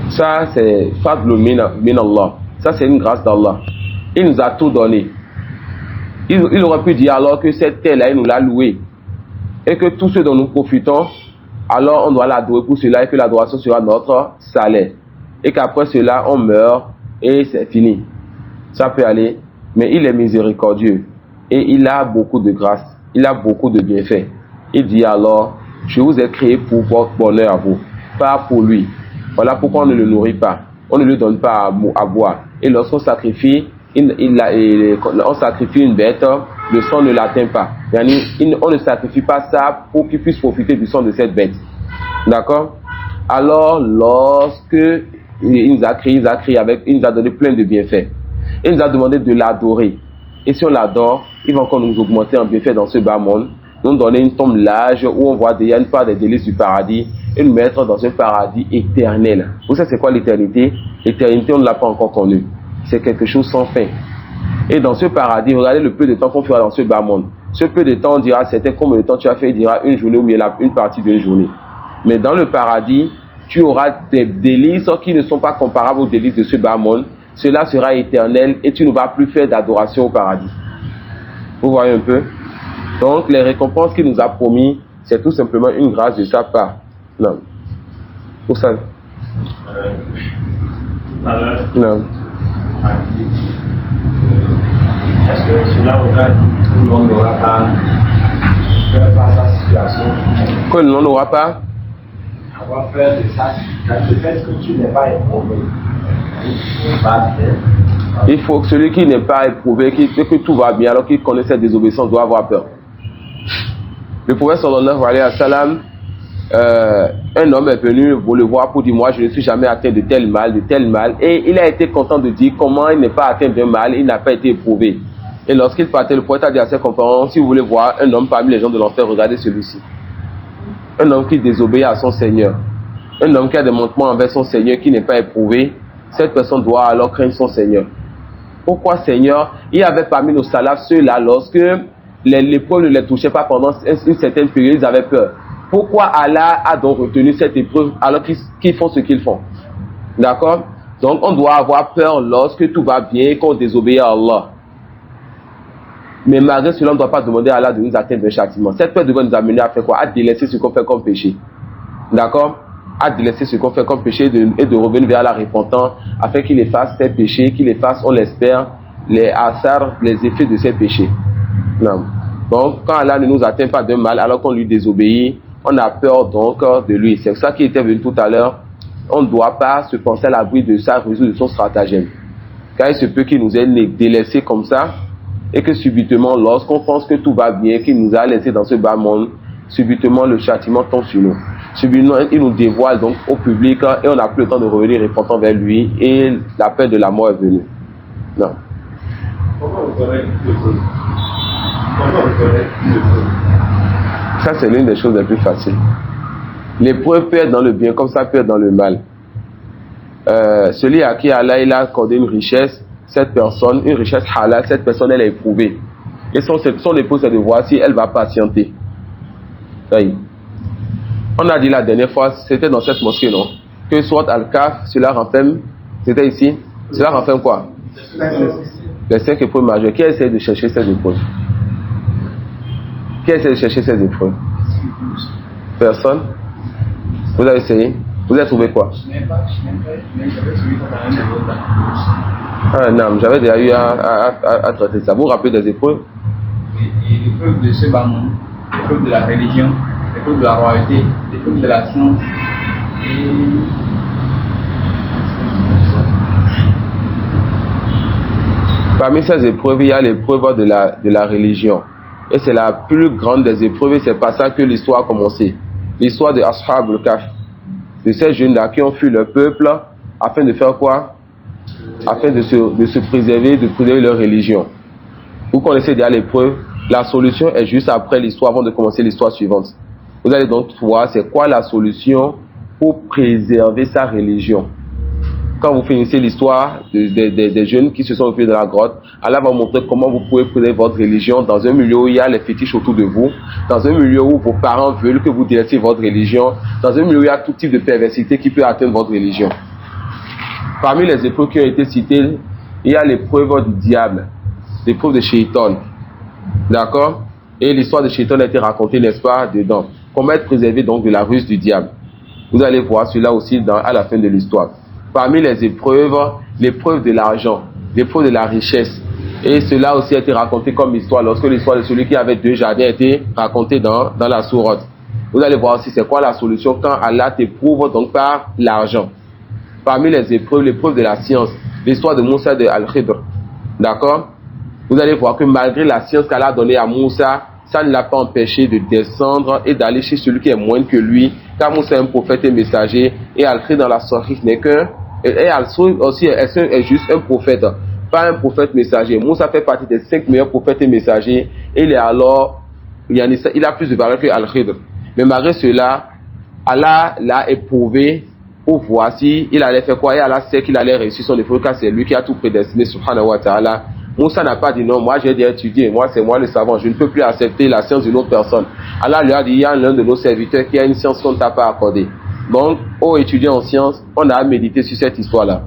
Ça, c'est Fadlu min Allah. Ça, c'est une grâce d'Allah. Il nous a tout donné. Il aurait pu dire alors que cette terre-là, il nous l'a louée. Et que tout ce dont nous profitons, alors on doit l'adorer pour cela et que l'adoration sera notre salaire. Et qu'après cela, on meurt et c'est fini. Ça peut aller. Mais il est miséricordieux. Et il a beaucoup de grâce. Il a beaucoup de bienfaits. Il dit alors, je vous ai créé pour votre bonheur à vous, pas pour lui. Voilà pourquoi on ne le nourrit pas. On ne lui donne pas à boire. Et lorsqu'on sacrifie, on sacrifie une bête, le sang ne l'atteint pas. On ne sacrifie pas ça pour qu'il puisse profiter du sang de cette bête. D'accord? Alors, lorsque il nous a créé, il nous a donné plein de bienfaits. Il nous a demandé de l'adorer. Et si on l'adore, il va encore nous augmenter en bienfaits dans ce bas monde. Nous donner une tombe large où on voit déjà une part des délices du paradis et nous mettre dans un paradis éternel. Vous savez c'est quoi l'éternité? L'éternité, on ne l'a pas encore connue. C'est quelque chose sans fin. Et dans ce paradis, regardez le peu de temps qu'on fera dans ce bas monde. Ce peu de temps, on dira, c'était combien de temps tu as fait? Il dira une journée ou bien une partie d'une journée. Mais dans le paradis, tu auras des délices qui ne sont pas comparables aux délices de ce bas monde. Cela sera éternel et tu ne vas plus faire d'adoration au paradis. Vous voyez un peu? Donc, les récompenses qu'il nous a promis, c'est tout simplement une grâce de sa part. Non. Pour ça. Non. Est-ce que cela voudra dire que tout le monde n'aura pas faire face à sa situation? Que l'on n'aura pas Avoir peur de ça, le fait que tu n'es pas éprouvé. Il faut que celui qui n'est pas éprouvé, qui fait que tout va bien, alors qu'il connaît cette désobéissance, doit avoir peur. Le prophète sallallahu alayhi wa sallam, un homme est venu pour le voir pour dire moi je ne suis jamais atteint de tel mal, et il a été content de dire comment il n'est pas atteint d'un mal, il n'a pas été éprouvé. Et lorsqu'il partait, le prophète a dit à ses compagnons, si vous voulez voir un homme parmi les gens de l'enfer, regardez celui-ci. Un homme qui désobéit à son Seigneur, un homme qui a des manquements envers son Seigneur, qui n'est pas éprouvé, cette personne doit alors craindre son Seigneur. Pourquoi Seigneur? Il y avait parmi nos salafs ceux-là, lorsque l'épreuve ne les touchait pas pendant une certaine période, ils avaient peur. Pourquoi Allah a donc retenu cette épreuve alors qu'ils font ce qu'ils font? D'accord? Donc on doit avoir peur lorsque tout va bien et qu'on désobéit à Allah. Mais malgré cela, on ne doit pas demander à Allah de nous atteindre un châtiment. Cette peur devrait nous amener à faire quoi? À délaisser ce qu'on fait comme péché. D'accord? À délaisser ce qu'on fait comme péché et de revenir vers la repentance afin qu'il efface ces péchés, qu'il efface, on l'espère, les asars, les effets de ces péchés. Non. Donc, quand Allah ne nous atteint pas d'un mal alors qu'on lui désobéit, on a peur donc de lui. C'est ça qui était venu tout à l'heure. On ne doit pas se penser à l'abri de sa résoudre de son stratagème. Car il se peut qu'il nous ait délaissé comme ça et que subitement, lorsqu'on pense que tout va bien, qu'il nous a laissé dans ce bas monde, subitement le châtiment tombe sur nous. Subitement, il nous dévoile donc au public et on n'a plus le temps de revenir repentant vers lui et la peur de la mort est venue. Non. Comment on connaît le feu? Comment on connaît le feu? Ça, c'est l'une des choses les plus faciles. L'épreuve peut être dans le bien comme ça peut être dans le mal. Celui à qui Allah il a accordé une richesse, cette personne, une richesse halal, cette personne elle est éprouvée. Et son épouse c'est de voir si elle va patienter. Oui. On a dit la dernière fois, c'était dans cette mosquée, non? Que soit Al-Kaf, cela renferme, c'était ici, cela renferme quoi? Les 5 épreuves majeures. Qui essaie de chercher ces épreuves? Qui essaie de chercher ces épreuves? Personne? Vous avez essayé? Vous avez trouvé quoi? Ah non, j'avais déjà eu à traiter ça. Vous vous rappelez des épreuves? L'épreuve de ce bas monde, l'épreuve de la religion, l'épreuve de la royauté, l'épreuve de la science. Parmi ces épreuves, il y a l'épreuve de la religion. Et c'est la plus grande des épreuves et c'est par ça que l'histoire a commencé. L'histoire de Ashab al-Kahf. De ces jeunes-là qui ont fui leur peuple afin de faire quoi? Afin de se préserver, de préserver leur religion. Vous connaissez déjà l'épreuve. La solution est juste après l'histoire, avant de commencer l'histoire suivante. Vous allez donc voir c'est quoi la solution pour préserver sa religion. Quand vous finissez l'histoire des jeunes qui se sont repliés dans la grotte, Allah va vous montrer comment vous pouvez préserver votre religion dans un milieu où il y a les fétiches autour de vous, dans un milieu où vos parents veulent que vous délaissiez votre religion, dans un milieu où il y a tout type de perversité qui peut atteindre votre religion. Parmi les épreuves qui ont été citées, il y a l'épreuve du diable, l'épreuve de Shaitan. D'accord? Et l'histoire de Shaitan a été racontée, n'est-ce pas, dedans. Comment être préservé donc de la ruse du diable. Vous allez voir cela aussi à la fin de l'histoire. Parmi les épreuves, l'épreuve de l'argent, l'épreuve de la richesse. Et cela aussi a été raconté comme histoire lorsque l'histoire de celui qui avait 2 jardins a été racontée dans la sourate. Vous allez voir aussi c'est quoi la solution quand Allah t'éprouve donc par l'argent. Parmi les épreuves, l'épreuve de la science, l'histoire de Moussa de Al-Khidr. D'accord? Vous allez voir que malgré la science qu'Allah a donnée à Moussa, ça ne l'a pas empêché de descendre et d'aller chez celui qui est moindre que lui, car Moussa est un prophète et messager, et Al-Khidr dans la Sahih n'est qu'un, et Al-Khidr aussi est juste un prophète, pas un prophète messager. Moussa fait partie des 5 meilleurs prophètes et messagers, et il est alors, il a plus de valeur que Al-Khidr. Mais malgré cela, Allah l'a éprouvé pour voir si il allait faire quoi, et Allah sait qu'il allait réussir son effort, car c'est lui qui a tout prédestiné, subhanahu wa ta'ala. Moussa n'a pas dit non, moi j'ai déjà étudié, moi c'est moi le savant, je ne peux plus accepter la science d'une autre personne. Allah lui a dit, il y a l'un de nos serviteurs qui a une science qu'on ne t'a pas accordée. Donc, ô étudiant en science, on a médité sur cette histoire-là.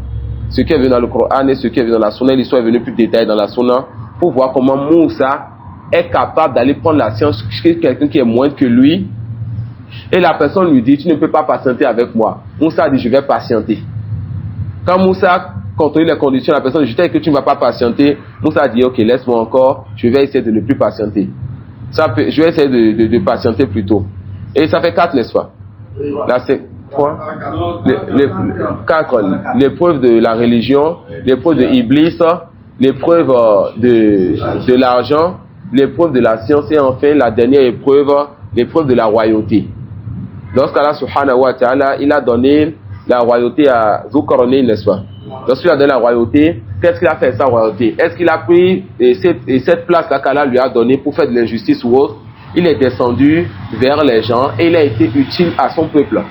Ce qui est venu dans le Coran et ce qui est venu dans la Sunna, l'histoire est venue plus détaillée dans la Sunna, pour voir comment Moussa est capable d'aller prendre la science chez quelqu'un qui est moindre que lui, Et la personne lui dit, tu ne peux pas patienter avec moi. Moussa dit, je vais patienter. Quand Moussa contrôle les conditions, la personne dit, je t'ai dit que tu ne vas pas patienter. Moussa dit, ok, laisse-moi encore, je vais essayer de ne plus patienter. Je vais essayer de patienter plutôt. Et ça fait 4, n'est-ce pas? Là, c'est quoi? 4. L'épreuve de la religion, l'épreuve de Iblis, l'épreuve de l'argent, l'épreuve de la science et enfin la dernière épreuve, l'épreuve de la royauté. Lorsqu'Allah subhanahu wa ta'ala, il a donné la royauté à Zulkarnain, n'est-ce pas? Lorsqu'il a donné la royauté, qu'est-ce qu'il a fait sa royauté? Est-ce qu'il a pris cette place-là qu'Allah lui a donnée pour faire de l'injustice ou autre? Il est descendu vers les gens et il a été utile à son peuple.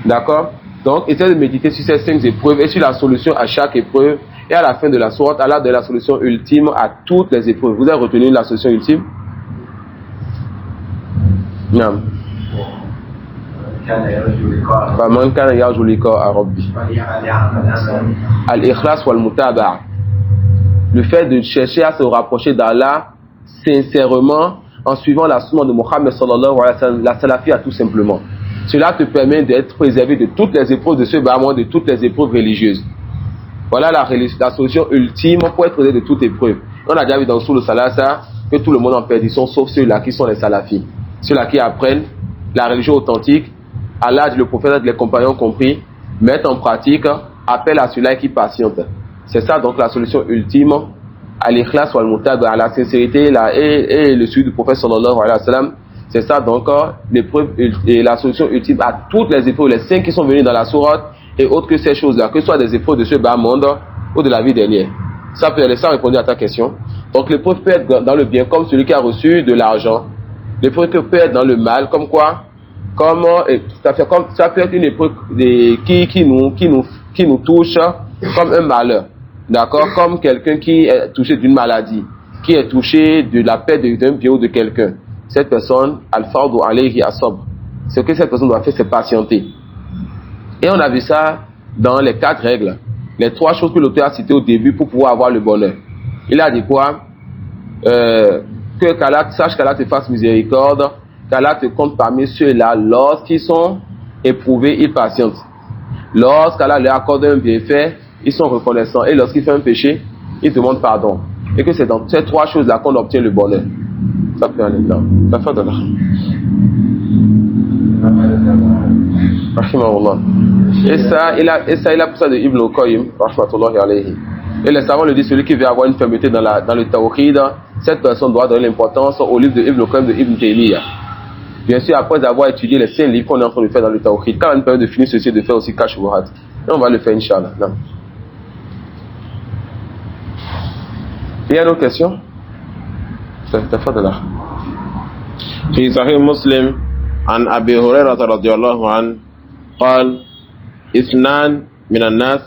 D'accord? Donc, essayez de méditer sur ces 5 épreuves et sur la solution à chaque épreuve. Et à la fin de la sourate, Allah donne la solution ultime à toutes les épreuves. Vous avez retenu la solution ultime? Non. فمن كان يرجو لقاء ربه الإخلاص والمتابعة. Le fait de chercher à se rapprocher d'Allah sincèrement en suivant la sunna de Mohammed sallallahu alayhi wa sallam, la salafia tout simplement. Cela te permet d'être préservé de toutes les épreuves de ce bas monde, de toutes les épreuves religieuses. Voilà la solution ultime pour être préservé de toute épreuve. On a déjà vu dans le Salasa que tout le monde en perdition sauf ceux-là qui sont les salafis. Ceux-là qui apprennent la religion authentique, Allah, le prophète, les compagnons compris, mettent en pratique, appellent à ceux-là qui patientent. C'est ça donc la solution ultime à l'ikhlas ou al-mutab, à la sincérité et le suivi du prophète sallallahu alayhi wa sallam. C'est ça donc l'épreuve et la solution ultime à toutes les épreuves, les 5 qui sont venus dans la sourate et autres que ces choses-là, que ce soit des épreuves de ce bas monde ou de la vie dernière. Ça peut aller sans répondre à ta question. Donc l'épreuve peut être dans le bien comme celui qui a reçu de l'argent. L'épreuve peut être dans le mal, comme quoi? Ça peut être une épreuve qui nous touche comme un malheur. D'accord? Comme quelqu'un qui est touché d'une maladie, qui est touché de la perte d'un bien ou de quelqu'un. Cette personne, al-fardu alayhi as-sabr. Ce que cette personne doit faire, c'est patienter. Et on a vu ça dans les 4 règles. Les 3 choses que l'auteur a citées au début pour pouvoir avoir le bonheur. Il a dit quoi? Sache qu'Allah te fasse miséricorde, qu'Allah te compte parmi ceux-là, lorsqu'ils sont éprouvés, ils patientent. Lorsqu'Allah leur accorde un bienfait, ils sont reconnaissants. Et lorsqu'il fait un péché, ils demandent pardon. Et que c'est dans ces 3 choses-là qu'on obtient le bonheur. Ça peut aller là. Ça fait de là. Rahimahullah. Et ça, il a pour ça de Ibn al-Qayyim, rahmatullahi alayhi. Et les savants le disent, celui qui veut avoir une fermeté dans le tawhid, cette personne doit donner l'importance au livre de Ibn al-Qayyim de Ibn Taymiyyah. Bien sûr, après avoir étudié les 5 livres qu'on est en train de faire dans le tawhid, quand on peut de finir ceci, de faire aussi Kashf al-Shubuhat. Et on va le faire, Inch'Allah. Il y a une autre question? في صحيح مسلم عن أبي هريرة رضي الله عنه قال 2 من الناس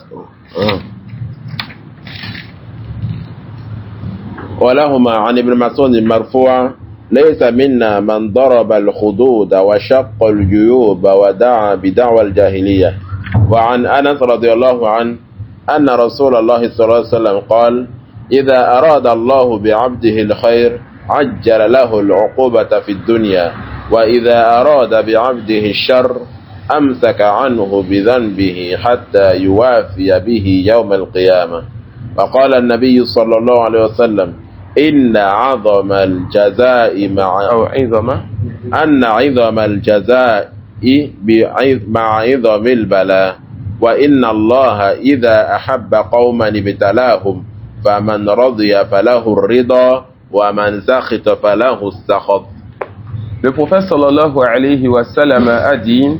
ولهما عن ابن مسعود مرفوعا ليس منا من ضرب الخدود وشق الجيوب ودعا بدعوى الجاهلية. وعن أنس رضي الله عنه أن رسول الله صلى الله عليه وسلم قال إذا أراد الله بعبده الخير عجل له العقوبة في الدنيا وإذا أراد بعبده الشر أمسك عنه بذنبه حتى يوافي به يوم القيامة. وقال النبي صلى الله عليه وسلم إن عظم الجزاء مع عظم البلاء وإن الله إذا أحب قوما ابتلاهم فمن رضي فله الرضا ومن سخط فله السخط. Le prophète sallallahu alayhi wa sallam a dit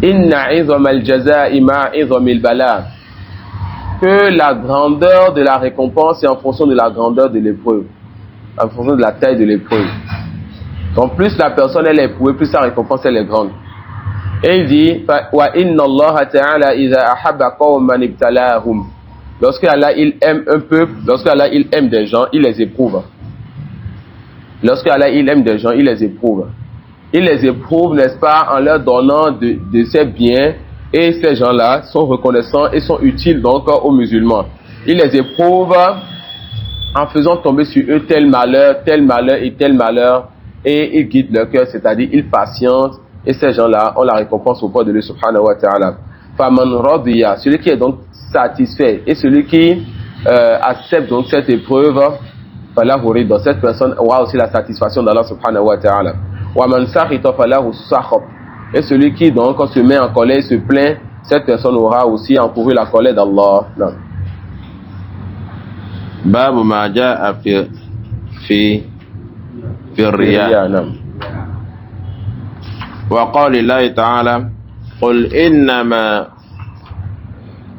Inna izam al-jaza'i ma izam al-bala, que la grandeur de la récompense est en fonction de la grandeur de l'épreuve, en fonction de la taille de l'épreuve. Donc plus la personne elle est éprouvée, plus sa récompense elle est grande. Et il dit wa inna Allah ta'ala idha ahabba qawman ibtalahum. Lorsque Allah il aime un peuple, lorsque Allah il aime des gens, il les éprouve. Lorsque Allah il aime des gens, il les éprouve. Il les éprouve, n'est-ce pas, en leur donnant de ses biens, et ces gens-là sont reconnaissants et sont utiles donc aux musulmans. Il les éprouve en faisant tomber sur eux tel malheur et tel malheur, et ils guident leur cœur, c'est-à-dire ils patientent, et ces gens-là ont la récompense auprès de lui subhanahu wa ta'ala. Faman radiya, celui qui est donc satisfait et celui qui accepte donc cette épreuve, dans cette personne aura aussi la satisfaction d'Allah subhanahu wa ta'ala. Wa man sakhita falahu sakhab, et celui qui donc se met en colère, se plaint, cette personne aura aussi encouru la colère d'Allah. باب ما جاء في الرياء وقال الله تعالى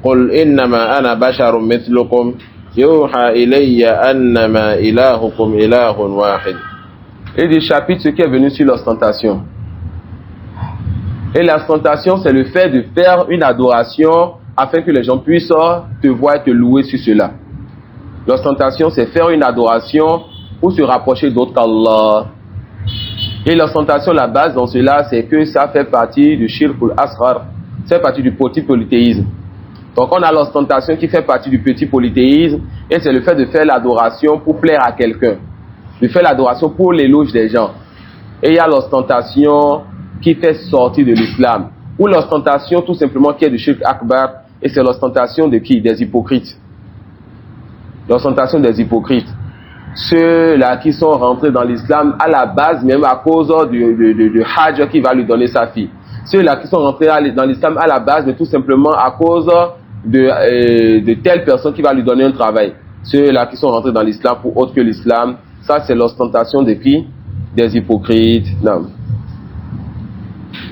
قل إنما أنا بشر مثلكم يوحى إلي أنما إلهكم إله واحد. Et du chapitre ce qui est venu sur l'ostentation. Et l'ostentation, c'est le fait de faire une adoration afin que les gens puissent te voir et te louer sur cela. L'ostentation, c'est faire une adoration pour se rapprocher d'autre qu'Allah. Et l'ostentation, la base dans cela, c'est que ça fait partie du shirkul asghar, c'est partie du petit polythéisme. Donc on a l'ostentation qui fait partie du petit polythéisme, et c'est le fait de faire l'adoration pour plaire à quelqu'un, de faire l'adoration pour l'éloge des gens. Et il y a l'ostentation qui fait sortir de l'islam, ou l'ostentation tout simplement qui est du shirk akbar, et c'est l'ostentation de qui? Des hypocrites. L'ostentation des hypocrites. Ceux-là qui sont rentrés dans l'islam à la base, même à cause de Hajj qui va lui donner sa fille. Ceux-là qui sont rentrés dans l'islam à la base, mais tout simplement à cause de telle personne qui va lui donner un travail. Ceux-là qui sont rentrés dans l'islam pour autre que l'islam, ça c'est l'ostentation de qui? Des hypocrites. Non.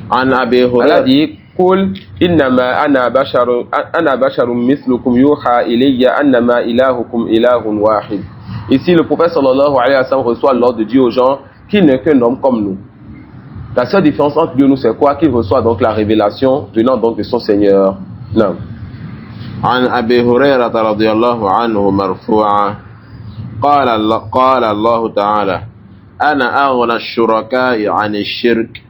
Allah dit, قل إنما أنا بشر مثلكم يوحى إلي أنما إلهكم إله واحد. Ici, le prophète sallallahu alayhi wa sallam reçoit l'ordre de dire aux gens qu'il n'est qu'un homme comme nous. La seule différence entre Dieu et nous, c'est quoi? Qu'il reçoit donc la révélation venant donc de son Seigneur. Non. عن أبي هريرة رضي الله عنه مرفوعا قال الله تعالى أنا أغنى الشركاء عن الشرك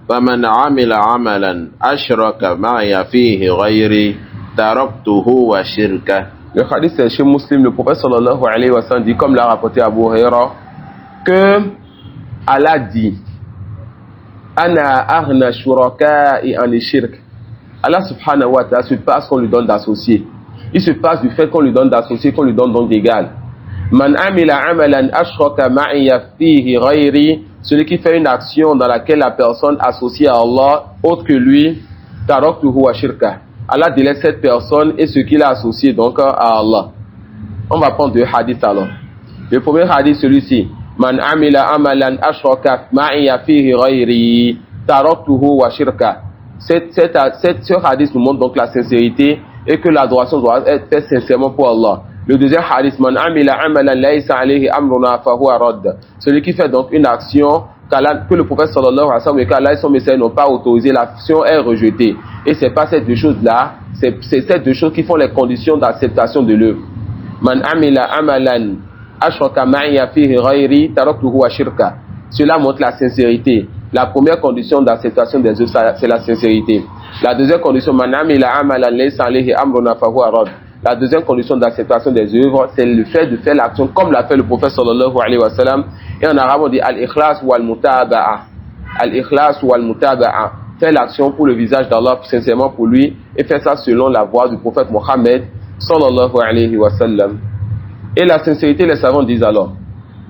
فمن عمل عملا أشرك معي فيه غيري تركته وشركه. Le hadith c'est chez Muslim, le prophète sallallahu alayhi wa sallam dit, comme l'a rapporté Abu Huraira, que Allah dit Ana aghna shuraka'i an shirk. Allah subhanahu wa ta'ala se passe qu'on lui donne d'associer. Il se passe du fait qu'on lui donne d'associer, qu'on lui donne donc d'égal. Man amila amalan ashraka ma'iya fihi ghayri, celui qui fait une action dans laquelle la personne associe à Allah autre que lui, taraktuhu wa shirka. Allah délaisse cette personne et ce qu'il a associé donc à Allah. On va prendre deux hadiths alors. Le premier hadith, celui-ci. Man amila amalan ashraka ma'iya fihi ghayri taraktuhu wa shirka. Ce hadith nous montre donc la sincérité et que l'adoration doit être faite sincèrement pour Allah. Le deuxième hadith, man amila amalan laysa alayhi amruna fahuwa radd. Celui qui fait donc une action que le prophète sallallahu alayhi wa sallam et qu'Allah et son messager n'ont pas autorisé, l'action est rejetée. Et c'est pas ces deux choses-là, c'est ces deux choses qui font les conditions d'acceptation de l'œuvre. Man amila amalan ashraka ma'iya fihi ghayri taraktuhu wa shirka. Cela montre la sincérité. La première condition d'acceptation des œuvres, c'est la sincérité. La deuxième condition, man amila amalan laysa alayhi amruna fahuwa radd. La deuxième condition d'acceptation des œuvres, c'est le fait de faire l'action comme l'a fait le prophète sallallahu alayhi wa sallam. Et en arabe, on dit al-ikhlas ou al-mutaba'a. Al-ikhlas ou al-mutaba'a. Faire l'action pour le visage d'Allah, sincèrement pour lui, et faire ça selon la voie du prophète Mohammed sallallahu alayhi wa sallam. Et la sincérité, les savants disent alors,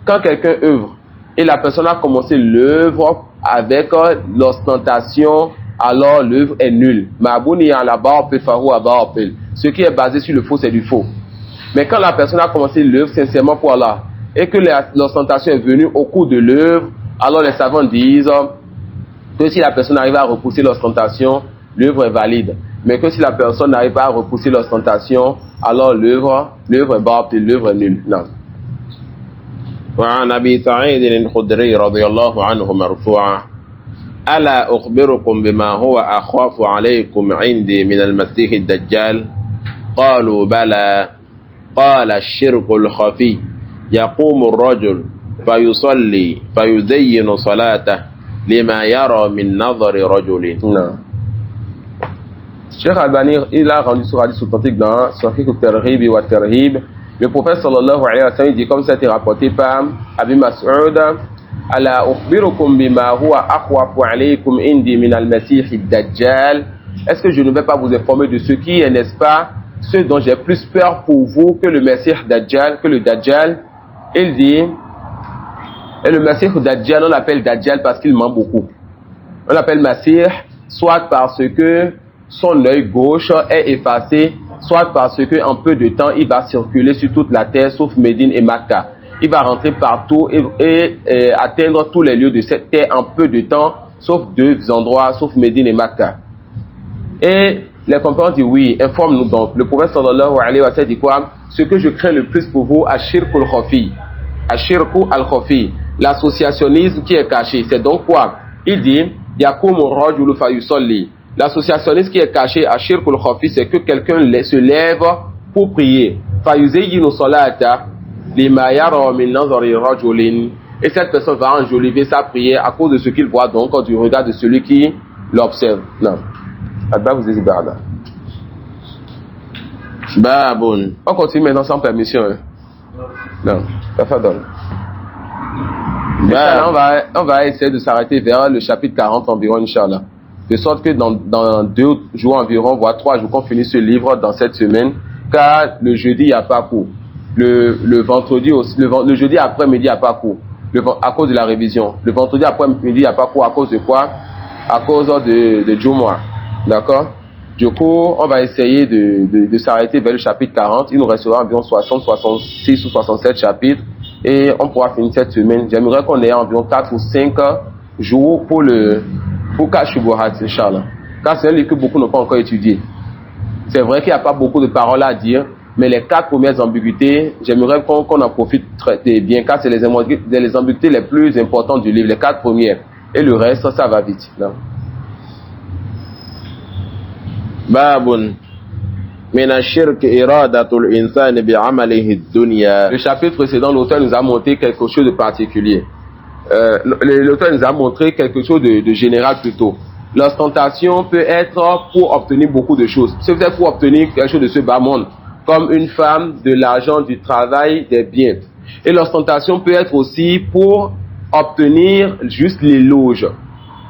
quand quelqu'un œuvre, et la personne a commencé l'œuvre avec l'ostentation, alors l'œuvre est nulle. Ce qui est basé sur le faux, c'est du faux. Mais quand la personne a commencé l'œuvre sincèrement pour Allah, et que l'ostentation est venue au cours de l'œuvre, alors les savants disent que si la personne arrive à repousser l'ostentation, l'œuvre est valide. Mais que si la personne n'arrive pas à repousser l'ostentation, alors l'œuvre est batil, l'œuvre est nulle. Non. وعن أبي سعيد الخدري رضي الله عنه مرفوعا ألا أخبركم بما هو أخاف عليكم عندي من المسيح الدجال قالوا بلى قال الشرك الخفي يقوم الرجل فيصلي فيزين صلاته لما يرى من نظر رجل. Non. Cheikh Albani, il a rendu ce hadith authentique dans Sahih al-Targhib wa al-Tarhib. Le prophète sallallahu alayhi wa sallam dit, comme ça a été rapporté par Abi Mas'ud, ألا أخبركم بما هو أخوف عليكم عندي من المسيح الدجال. Est-ce que je ne vais pas vous informer de ce qui est, n'est-ce pas, ce dont j'ai plus peur pour vous que le Messie Dajjal, que le Dajjal? Il dit, et le Messie Dajjal, on l'appelle Dajjal parce qu'il ment beaucoup. On l'appelle Messie soit parce que son œil gauche est effacé, soit parce que en peu de temps il va circuler sur toute la terre sauf Médine et Makkah. Il va rentrer partout et atteindre tous les lieux de cette terre en peu de temps, sauf deux endroits, sauf Médine et Makkah. Et les compagnons disent oui, informe-nous donc. Le prophète sallallahu alayhi wa sallam dit quoi? Ce que je crains le plus pour vous, Ashirku al-Khafi. Ashirku al-Khafi. L'associationnisme qui est caché. C'est donc quoi? Il dit, Yakumu rajulu fayusalli. L'associationnisme qui est caché, Ashirku al-Khafi, c'est que quelqu'un se lève pour prier. Fayuzayyinu salata lima yara min nazari rajulin. Et cette personne va enjoliver sa prière à cause de ce qu'il voit donc du regard de celui qui l'observe. Non. Babun. On continue maintenant sans permission. Hein? Non, ça fait donc. On va essayer de s'arrêter vers le chapitre 40 environ, Inch'Allah. De sorte que dans 2 jours environ, voire 3 jours, qu'on finisse ce livre dans cette semaine, car le jeudi, il n'y a pas cours. Le vendredi aussi, le jeudi après-midi, il n'y a pas cours. À cause de la révision. Le vendredi après-midi, il n'y a pas cours. À cause de quoi? À cause de Jumu'ah. D'accord? Du coup, on va essayer de s'arrêter vers le chapitre 40. Il nous restera environ 60, 66 ou 67 chapitres. Et on pourra finir cette semaine. J'aimerais qu'on ait environ 4 ou 5 jours pour Kashubuhat, Inch'Allah. Car c'est un livre que beaucoup n'ont pas encore étudié. C'est vrai qu'il n'y a pas beaucoup de paroles à dire, mais les 4 premières ambiguïtés, j'aimerais qu'on en profite très bien, car c'est les ambiguïtés les plus importantes du livre, les 4 premières. Et le reste, ça va vite. Non? Babun. Min ash-shirk iradatul insani bi'amalihi ad-dunya. Le chapitre précédent, l'auteur nous a montré quelque chose de particulier. L'auteur nous a montré quelque chose de général plutôt. L'ostentation peut être pour obtenir beaucoup de choses. C'est peut-être pour obtenir quelque chose de ce bas monde, comme une femme, de l'argent, du travail, des biens. Et l'ostentation peut être aussi pour obtenir juste l'éloge.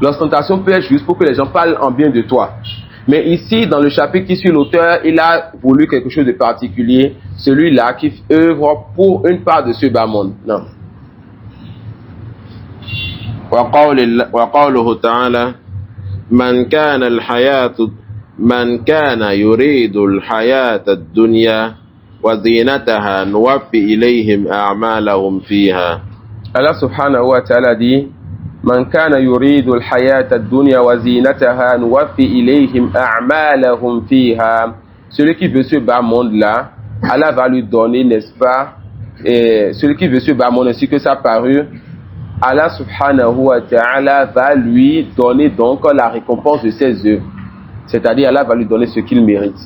L'ostentation peut être juste pour que les gens parlent en bien de toi. Mais ici, dans le chapitre qui suit l'auteur, il a voulu quelque chose de particulier, celui-là qui œuvre pour une part de ce bas monde. Non. وقوله تعالى من كان يريد الحياة الدنيا وزينتها نوفي إليهم أعمالهم فيها. Allah subhanahu wa ta'ala dit من كان يريد الحياة الدنيا وزينتها نوفي إليهم أعمالهم فيها. Celui qui veut ce bas monde là, Allah va lui donner, n'est-ce pas, celui qui veut ce bas monde ainsi que sa parure, Allah subhanahu wa ta'ala va lui donner donc la récompense de ses œuvres. C'est-à-dire Allah va lui donner ce qu'il mérite.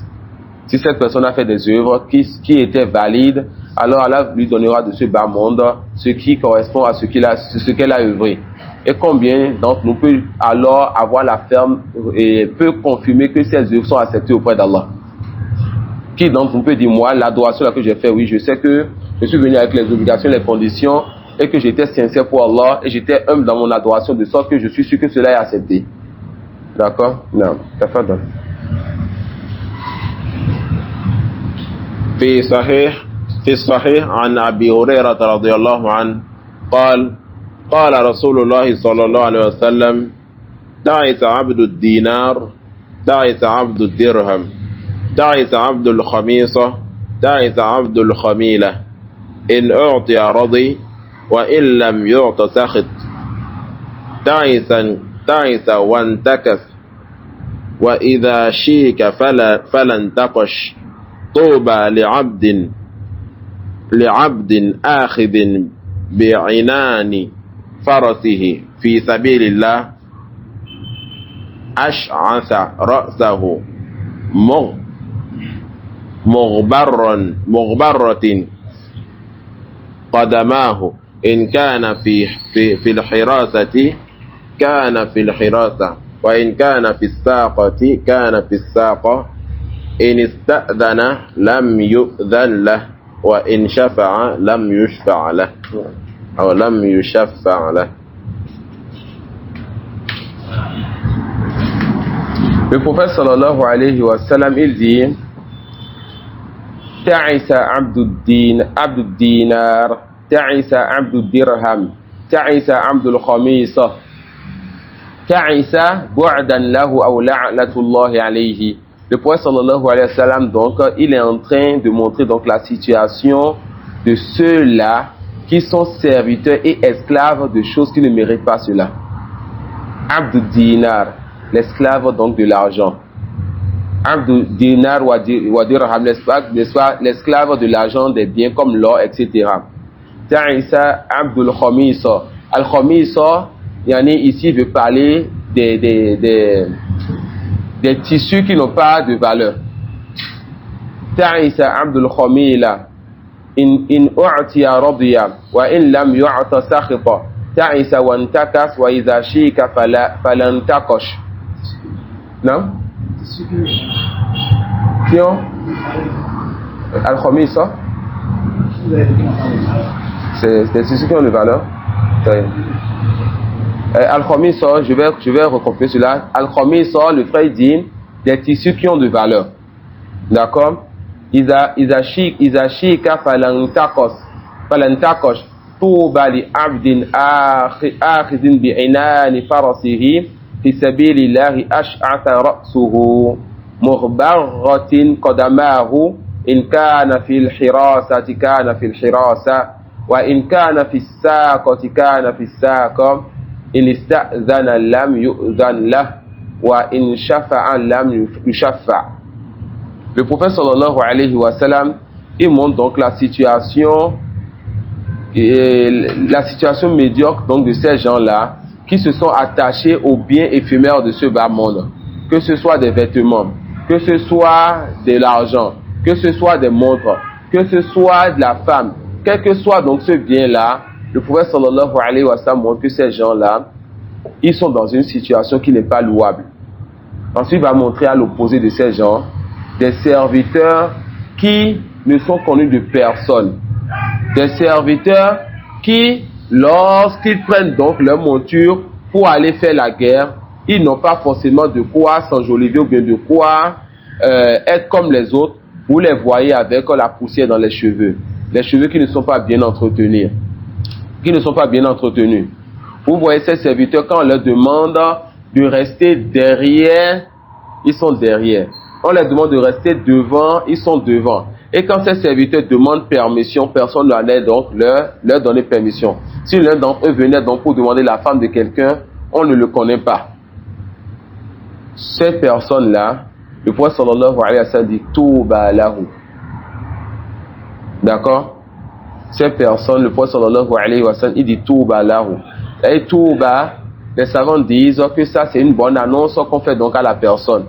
Si cette personne a fait des œuvres qui étaient valides, alors Allah lui donnera de ce bas monde ce qui correspond à ce qu'elle a œuvré. Et combien d'entre nous peut alors avoir la ferme et peut confirmer que ses œuvres sont acceptées auprès d'Allah? Qui d'entre nous peut dire, moi, l'adoration que j'ai fait, oui, je sais que je suis venu avec les obligations, les conditions, et que j'étais sincère pour Allah, et j'étais humble dans mon adoration, de sorte que je suis sûr que cela est accepté. D'accord? Non. Tafadhal. في الصحيح عن أبي هريرة رضي الله عنه قال رسول الله صلى الله عليه وسلم تعس عبد الدينار تعس عبد الدرهم تعس عبد الخميصة تعس عبد الخميلة إن أعطي رضي وإن لم يعط سخط تعس وانتكس وإذا شيك فلا انتقش طوبى لعبد آخذ بعنان فرسه في سبيل الله أشعث رأسه مغبرة قدماه إن كان في الحراسة كان في الحراسة وإن كان في الساقة كان في الساقة إن استأذن لم يؤذن له وإن شفع لم يشفع له أو لم يشفع له. Le prophète sallallahu alayhi wa sallam, il dit Ta'isa abdud dinar, ta'isa abdud dirham, ta'isa abdul khamisa, ta'isa bu'dan lahu aw la'natullahi alayhi. Le prophète sallallahu alayhi wa sallam, donc, il est en train de montrer donc la situation de ceux-là qui sont serviteurs et esclaves de choses qui ne méritent pas cela. Abdud dinar, l'esclave donc de l'argent. Abdud dinar wa dirham, l'esclave de l'argent, des biens comme l'or, etc. Ta'isa abdul khamisa. Al khamisa, yani ici veut parler des tissus qui n'ont pas de valeur. Ta'isa abdul khamila. In u'tiya radiya wa in lam yu'ta sakhita. Ta'isa wa intakas wa idha shika falantaqash. Non? Tiens. Al-Khamisa. C'est des tissus qui ont de valeur. Al-Khamisa, je vais recopier cela. Al-Khamisa, le frère dit des tissus qui ont de valeur. D'accord? Iza shika falantaqash. Tuba li abdin akhidin bi'inani farasihi fi sabilillahi ash'ata ra'suhu mughbarratin qadamahu in kana fil hirasati kana fil hirasa wa in kana fis saqati kana fis saqa in ista'zana lam yu'zan lah wa in shafa'a lam yushaffa. Le prophète sallallahu alayhi wa sallam, il montre donc la situation médiocre donc de ces gens-là qui se sont attachés aux biens éphémères de ce bas monde, que ce soit des vêtements, que ce soit de l'argent, que ce soit des montres, que ce soit de la femme, quel que soit donc ce bien-là. Le prophète sallallahu alayhi wa sallam montre que ces gens-là, ils sont dans une situation qui n'est pas louable. Ensuite, il va montrer à l'opposé de ces gens des serviteurs qui ne sont connus de personne. Des serviteurs qui, lorsqu'ils prennent donc leur monture pour aller faire la guerre, ils n'ont pas forcément de quoi s'enjoliver ou bien de quoi être comme les autres. Vous les voyez avec la poussière dans les cheveux qui ne sont pas bien entretenus. Vous voyez ces serviteurs, quand on leur demande de rester derrière, ils sont derrière. On leur demande de rester devant, ils sont devant. Et quand ces serviteurs demandent permission, personne ne allait donc leur donner permission. Si l'un d'entre eux venait donc pour demander la femme de quelqu'un, on ne le connaît pas. Ces personnes-là, le prophète sallallahu alayhi wa sallam dit Touba lahu. D'accord? Ces personnes, le prophète sallallahu alayhi wa sallam, il dit Touba lahu. Et Touba, les savants disent que ça c'est une bonne annonce qu'on fait donc à la personne.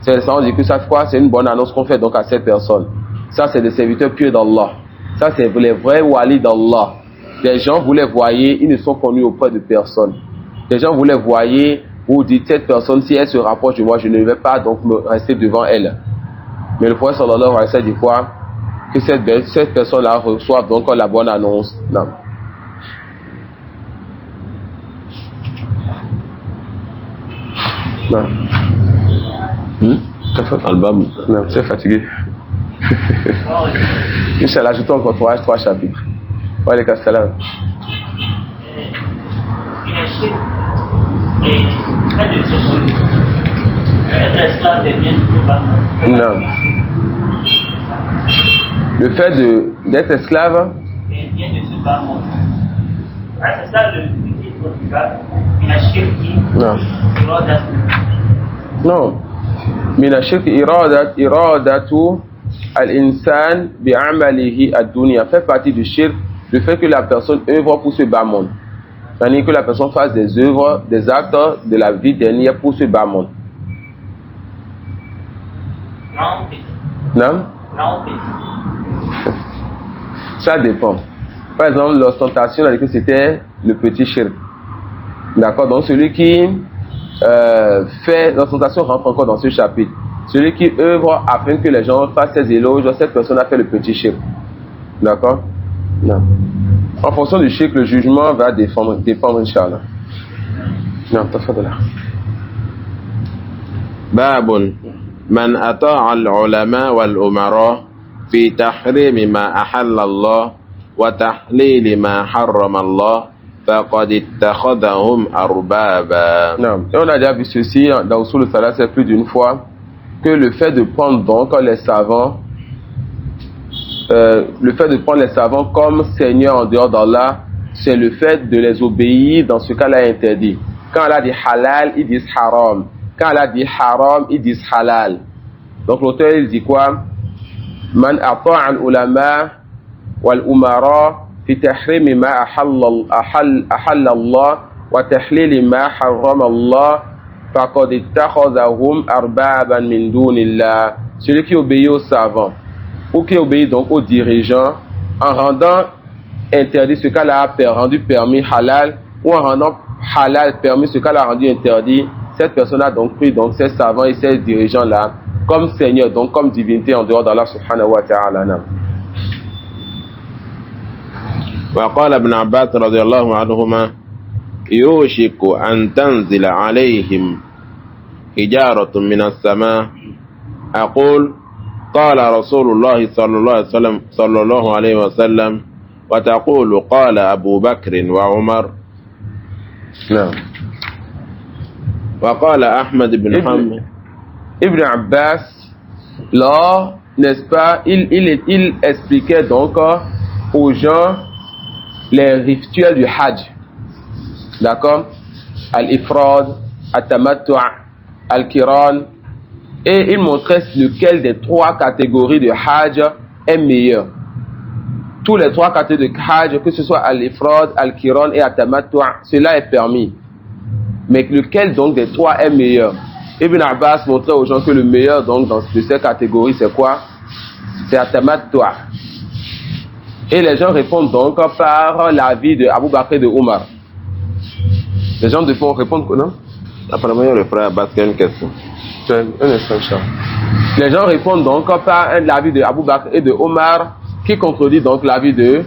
Les savants disent que ça c'est une bonne annonce qu'on fait donc à cette personne. Ça c'est des serviteurs pieux d'Allah. Ça c'est les vrais wali d'Allah. Des gens, vous les voyez, ils ne sont connus auprès de personne. Des gens, vous les voyez, vous dites cette personne, si elle se rapproche de moi, je ne vais pas donc me rester devant elle. Mais le prophète sallallahu alayhi wa sallam dit quoi? Que cette personne-là reçoit donc la bonne annonce. Non. Non. Album. Non, c'est fatigué. Inch'Allah, ajoutons encore 3 chapitres. Wa alaykum salam. Non. Le fait d'être esclave. C'est ça le titre du gars. Non. Non. من الشرك إرادة الإنسان بعمله الدنيا fait partie du shirk le fait que la personne œuvre pour ce bas monde. C'est-à-dire que la personne fasse des œuvres, des actes de la vie dernière pour ce bas monde. Non? Ça dépend. Par exemple, l'ostentation, on a dit que c'était le petit shirk. D'accord? Donc celui qui fait l'ostentation rentre encore dans ce chapitre. Celui qui œuvre afin que les gens fassent ses éloges, cette personne a fait le petit shirk. D'accord? Non. En fonction du shirk, le jugement va dépendre, Inch'Allah. Non, t'as fait de là. باب من أطاع العلماء والأمراء في تحريم ما أحل الله وتحليل ما حرم الله فقد اتخذهم أربابا. Non. Et on a déjà vu ceci dans Usul al-Thalatha plus d'une fois, que le fait de prendre donc les savants, comme seigneurs en dehors d'Allah, c'est le fait de les obéir dans ce cas-là interdit. Quand Allah dit halal, ils disent haram. Quand Allah dit haram, ils disent halal. Donc l'auteur il dit quoi? Man ata'a al-ulama wal-umara fi tahrim ma ahalla Allah wa tahlil ma harrama Allah faqad ittakhadhahum arbaban min dunillah. Celui qui obéit aux savants ou qui obéit donc aux dirigeants en rendant interdit ce qu'Allah a rendu permis halal ou en rendant halal permis ce qu'Allah a rendu interdit, cette personne a donc pris donc ces savants et ces dirigeants là comme seigneur, donc comme divinité en dehors d'Allah subhanahu wa ta'ala. وقال ابن عباس رضي الله عنهما يوشك أن تنزل عليهم حجارة من السماء أقول قال رسول الله صلى الله عليه وسلم وتقول قال أبو بكر وعمر. نعم. وقال أحمد بن حنبل Ibn Abbas, là, n'est-ce pas, il expliquait donc aux gens les rituels du Hajj. D'accord? Al-Ifrad, Al-Tamattu', Al-Kiran. Et il montrait lequel des trois catégories de Hajj est meilleur. Tous les trois catégories de Hajj, que ce soit Al-Ifrad, Al-Kiran et Al-Tamattu', cela est permis. Mais lequel donc des trois est meilleur? Ibn Abbas montrait aux gens que le meilleur donc dans ces catégories c'est quoi? C'est Al-Tamattu'. Et les gens répondent donc par l'avis de Abu Bakr et de Omar. Les gens répondent quoi, non? Apparemment le frère Abbas a une question. Les gens répondent donc par l'avis de Abu Bakr et de Omar qui contredit donc l'avis du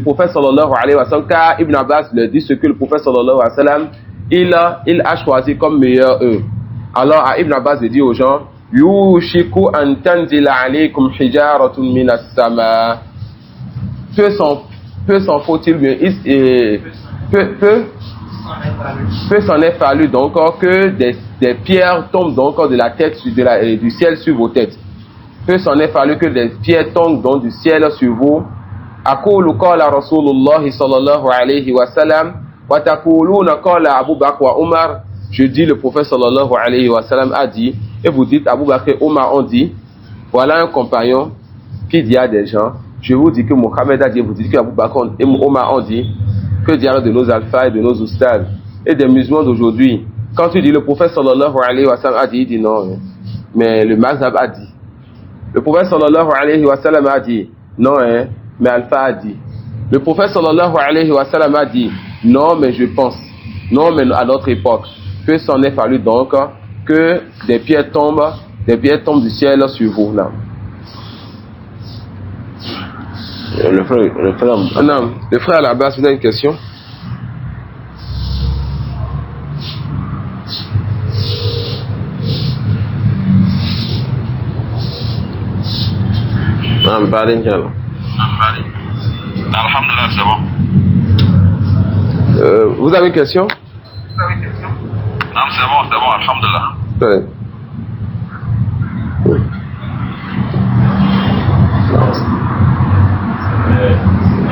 prophète sallallahu alayhi wa sallam, car Ibn Abbas leur dit ce que le prophète sallallahu alayhi wa sallam il a choisi comme meilleur eux. Alors à Ibn Abbas de dire aux gens Yushiku an tanzila alaykum hijaratun minas sama. Peu s'en faut-il bien peu s'en est fallu donc que des pierres tombent donc de la tête du ciel sur vos têtes. Peu s'en est fallu que des pierres tombent donc du ciel sur vous. Aqulu qala Rasulullah sallallahu alayhi wa sallam wa taquluna qala Abu Bakr wa Omar. Je dis le prophète sallallahu alayhi wa sallam a dit et vous dites Abu Bakr et Omar ont dit. Voilà un compagnon qui dit à des gens, je vous dis que Mohammed a dit, vous dites que Abu Bakr et Omar ont dit, que dire de nos alphas et de nos oustas et des musulmans d'aujourd'hui. Quand tu dis le prophète sallallahu alayhi wa sallam a dit, il dit non, mais le mazhab a dit. Le prophète sallallahu alayhi wa sallam a dit, non, mais alpha a dit. Le prophète sallallahu alayhi wa sallam a dit, non, mais je pense, non, mais à notre époque, que s'en est fallu donc que des pierres tombent du ciel sur vous là. Le frère. Non, le frère à la base, vous avez une question? Alhamdulillah, c'est bon. Vous avez une question? Non, c'est bon, alhamdulillah. Ouais.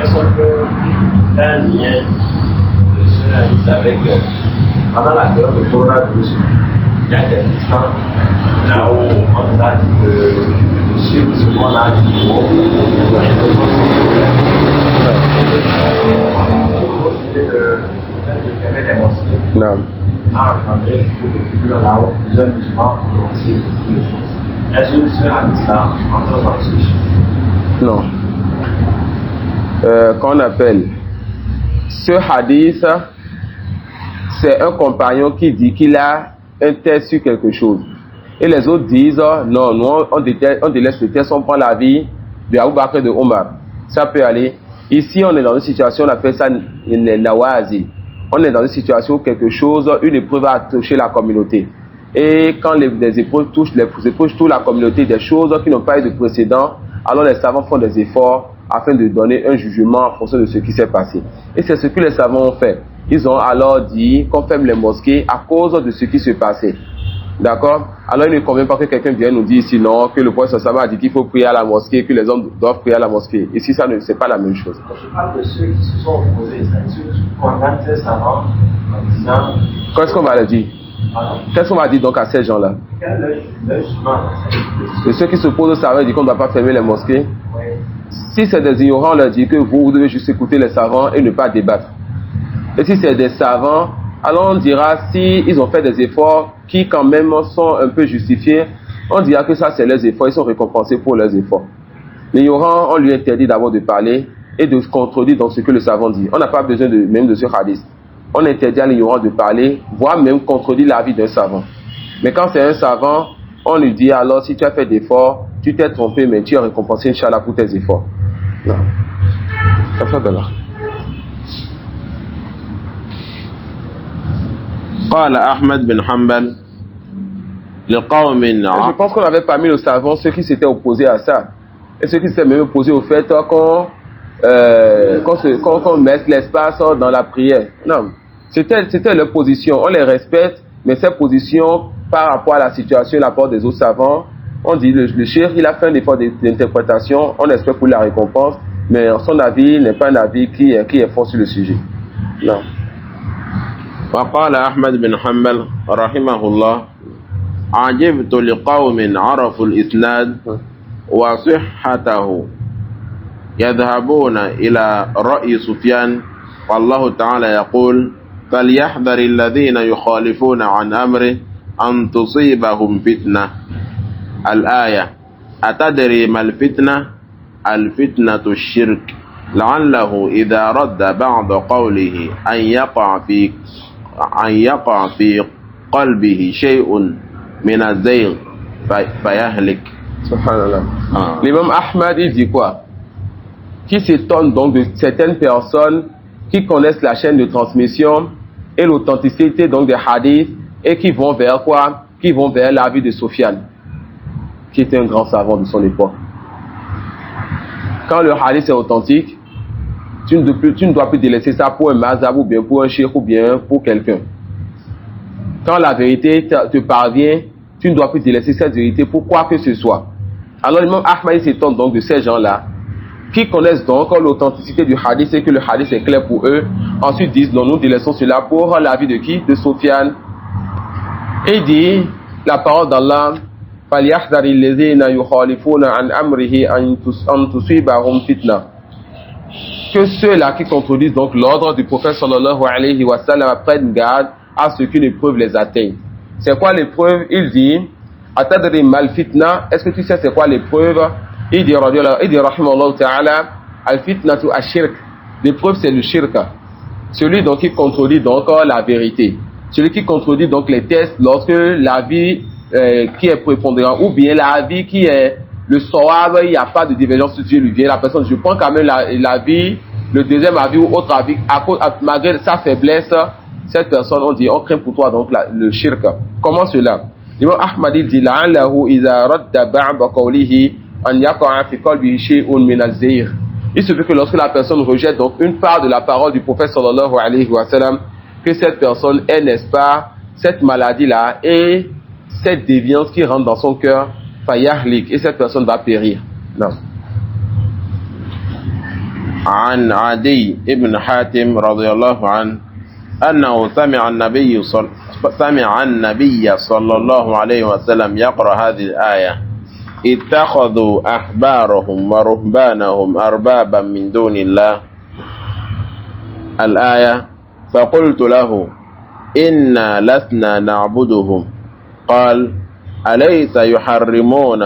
Est-ce qu'on peut faire un lien de ce hadith avec pendant la période de Torah de Jésus, il y a des instants là où on a dit que monsieur musulman a dit Non. Non. Qu'on appelle ce hadith, c'est un compagnon qui dit qu'il a un test sur quelque chose. Et les autres disent, non, nous on délaisse le test, on prend l'avis de Abu Bakr et de Omar. Ça peut aller. Ici, on est dans une situation, on appelle ça les nawazi. On est dans une situation où quelque chose, une épreuve a touché la communauté. Et quand des épreuves touchent toute la communauté, des choses qui n'ont pas eu de précédent, alors les savants font des efforts afin de donner un jugement en fonction de ce qui s'est passé. Et c'est ce que les savants ont fait. Ils ont alors dit qu'on ferme les mosquées à cause de ce qui se passait. D'accord? Alors il ne convient pas que quelqu'un vienne nous dire sinon que le prophète sallallahu a dit qu'il faut prier à la mosquée, que les hommes doivent prier à la mosquée. Ici, ça ne c'est pas la même chose. Je parle de ceux qui se sont opposés, c'est-à-dire ceux qui condamnent ces savants en disant... Qu'est-ce qu'on va leur dire? Qu'est-ce qu'on va dire donc à ces gens-là? Leur jugement. De ceux qui s'opposent aux savants, ils disent qu'on ne doit pas fermer les mosquées. Oui. Si c'est des ignorants, on leur dit que vous devez juste écouter les savants et ne pas débattre. Et si c'est des savants, alors on dira si ils ont fait des efforts qui quand même sont un peu justifiés, on dira que ça c'est leurs efforts, ils sont récompensés pour leurs efforts. L'ignorant, on lui interdit d'abord de parler et de contredire dans ce que le savant dit. On n'a pas besoin même de ce hadith. On interdit à l'ignorant de parler, voire même contredire l'avis d'un savant. Mais quand c'est un savant, on lui dit alors si tu as fait d'efforts, tu t'es trompé, mais tu es récompensé, Inch'Allah, pour tes efforts. Non. Ça fait de là. قال أحمد بن حنبل لقوم Je pense qu'on avait parmi les savants ceux qui s'étaient opposés à ça. Et ceux qui s'étaient même opposés au fait qu'on mette l'espace dans la prière. Non. C'était leur position. On les respecte, mais cette position, par rapport à la situation, la part des autres savants, on dit le cheikh, il a fait un effort d'interprétation, on espère pour la récompense, mais son avis n'est pas un avis qui est fort sur le sujet. Non. وقال أحمد بن حنبل رحمه الله عجبت لقوم عرفوا الإسناد وصحته يذهبون إلى رأي سفيان والله تعالى يقول فليحذر الذين يخالفون عن أمره أن تصيبهم فتنة الآية أتدري ما الفتنة؟ الفتنة الشرك لعله إذا رد بعض قوله أن يقع في قلبه شيء من الزيغ فيهلك. Subhanallah. L'imam Ahmad, il dit quoi? Qui s'étonne donc de certaines personnes qui connaissent la chaîne de transmission et l'authenticité donc des hadiths et qui vont vers quoi? Qui vont vers l'avis de Sofiane, qui était un grand savant de son époque. Quand le hadith est authentique, tu ne dois plus délaisser ça pour un mazhab ou bien pour un cheikh ou bien pour quelqu'un. Quand la vérité te parvient, tu ne dois plus délaisser cette vérité pour quoi que ce soit. Alors l'imam Ahmad s'étonne donc de ces gens-là qui connaissent donc l'authenticité du hadith et que le hadith est clair pour eux. Ensuite disent non, nous délaissons cela pour l'avis de qui? De Sofiane. Et il dit la parole d'Allah فَلْيَحْذَرِ الَّذِينَ يُخَالِفُونَ عَنْ أَمْرِهِ أَنْ تُصِيبَهُمْ فِتْنَةٌ. Que ceux-là qui contredisent donc l'ordre du prophète sallallahu alayhi wa sallam prennent garde à ce qu'une épreuve les atteigne. C'est quoi l'épreuve? Il dit Atadri mal fitna. Est-ce que tu sais c'est quoi l'épreuve? Il dit rahimallahu ta'ala al fitnatu ashirk. L'épreuve c'est le shirk. Celui donc qui contredit donc la vérité. Celui qui contredit donc les tests lorsque l'avis qui est prépondérant ou bien l'avis qui est le sawab, il n'y a pas de divergence sur Dieu lui vient, la personne, je prends quand même l'avis, le deuxième avis ou autre avis, malgré sa faiblesse, cette personne, on dit, on craint pour toi donc le shirk. Comment cela? L'imam Ahmad dit, la'allahu idha radda ba'da qawlihi an yaqa'a fi qalbihi shay'un min az-zayr. Il se peut que lorsque la personne rejette donc une part de la parole du prophète sallallahu alayhi wa sallam, que cette personne ait, n'est-ce pas, cette maladie-là et cette déviance qui rentre dans son cœur, et cette personne va périr. Non. عن عدي ابن حاتم رضي الله عنه أنه سمع النبي صلى الله عليه وسلم يقرأ هذه الآية اتخذوا أحبارهم ورهبانهم أربابا من دون الله الآية فقلت له إنا لسنا نعبدهم قال أليس يحرمون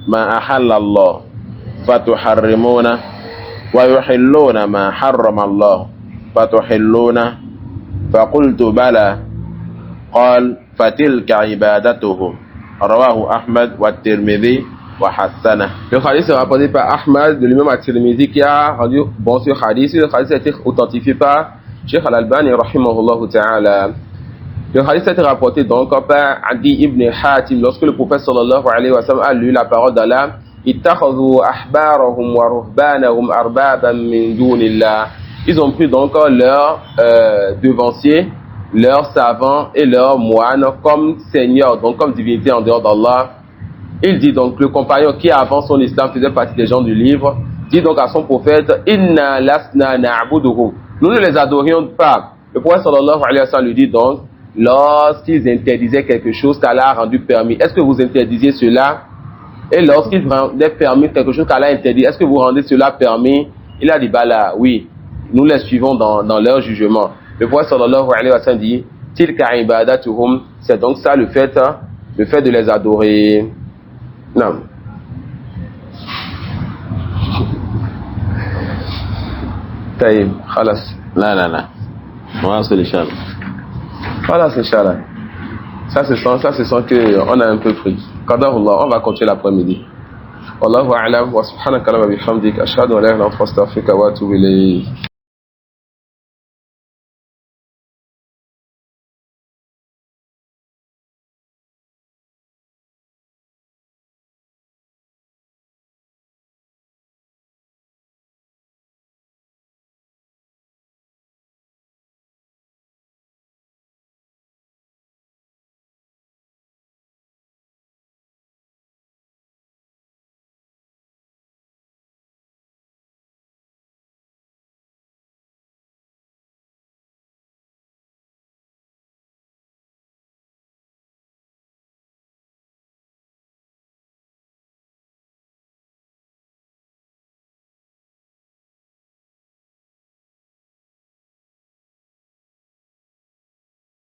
ما أحل الله فتحرمونه ويحلون ما حرم الله فتحلونه فقلت بلى قال فتلك عبادتهم رواه أحمد والترمذي وحسنه. Le hadith est rapporté par Ahmad de lui-même à Tirmidhi qui a rendu bon ce hadith. Le hadith a été authentifié par Cheikh Al-Albani rahimahullah ta'ala. Le hadith a été rapporté donc par Adi ibn Hatim lorsque le prophète sallallahu alayhi wa sallam a lu la parole d'Allah. Ittakhadhu ahbarahum wa ruhbanahum arbaban min dunillah. Ils ont pris donc leurs devanciers, leurs savants et leurs moines comme seigneurs, donc comme divinité en dehors d'Allah. Il dit donc, le compagnon qui avant son islam faisait partie des gens du livre, dit donc à son prophète, Inna lasna na'buduhum. Nous ne les adorions pas. Le prophète sallallahu alayhi wa sallam lui dit donc, lorsqu'ils interdisaient quelque chose qu'Allah a rendu permis, est-ce que vous interdisiez cela? Et lorsqu'ils rendaient permis quelque chose qu'Allah interdit, est-ce que vous rendez cela permis? Il a dit, bah là, oui, nous les suivons dans leur jugement. Le prophète sallallahu alayhi wa sallam dit, Tilka ibadatuhum, c'est donc ça le fait de les adorer. Non. Taïb, khalas. لا واصل إن شاء الله. Khalas, Inch'Allah. Ça se sent qu'on a un peu pris. Qadarullah, on va continuer l'après-midi. Wallahu a'lam wa subhanaka wa bihamdik ashhadu an la ilaha illa anta astaghfiruka wa atubu ilayk.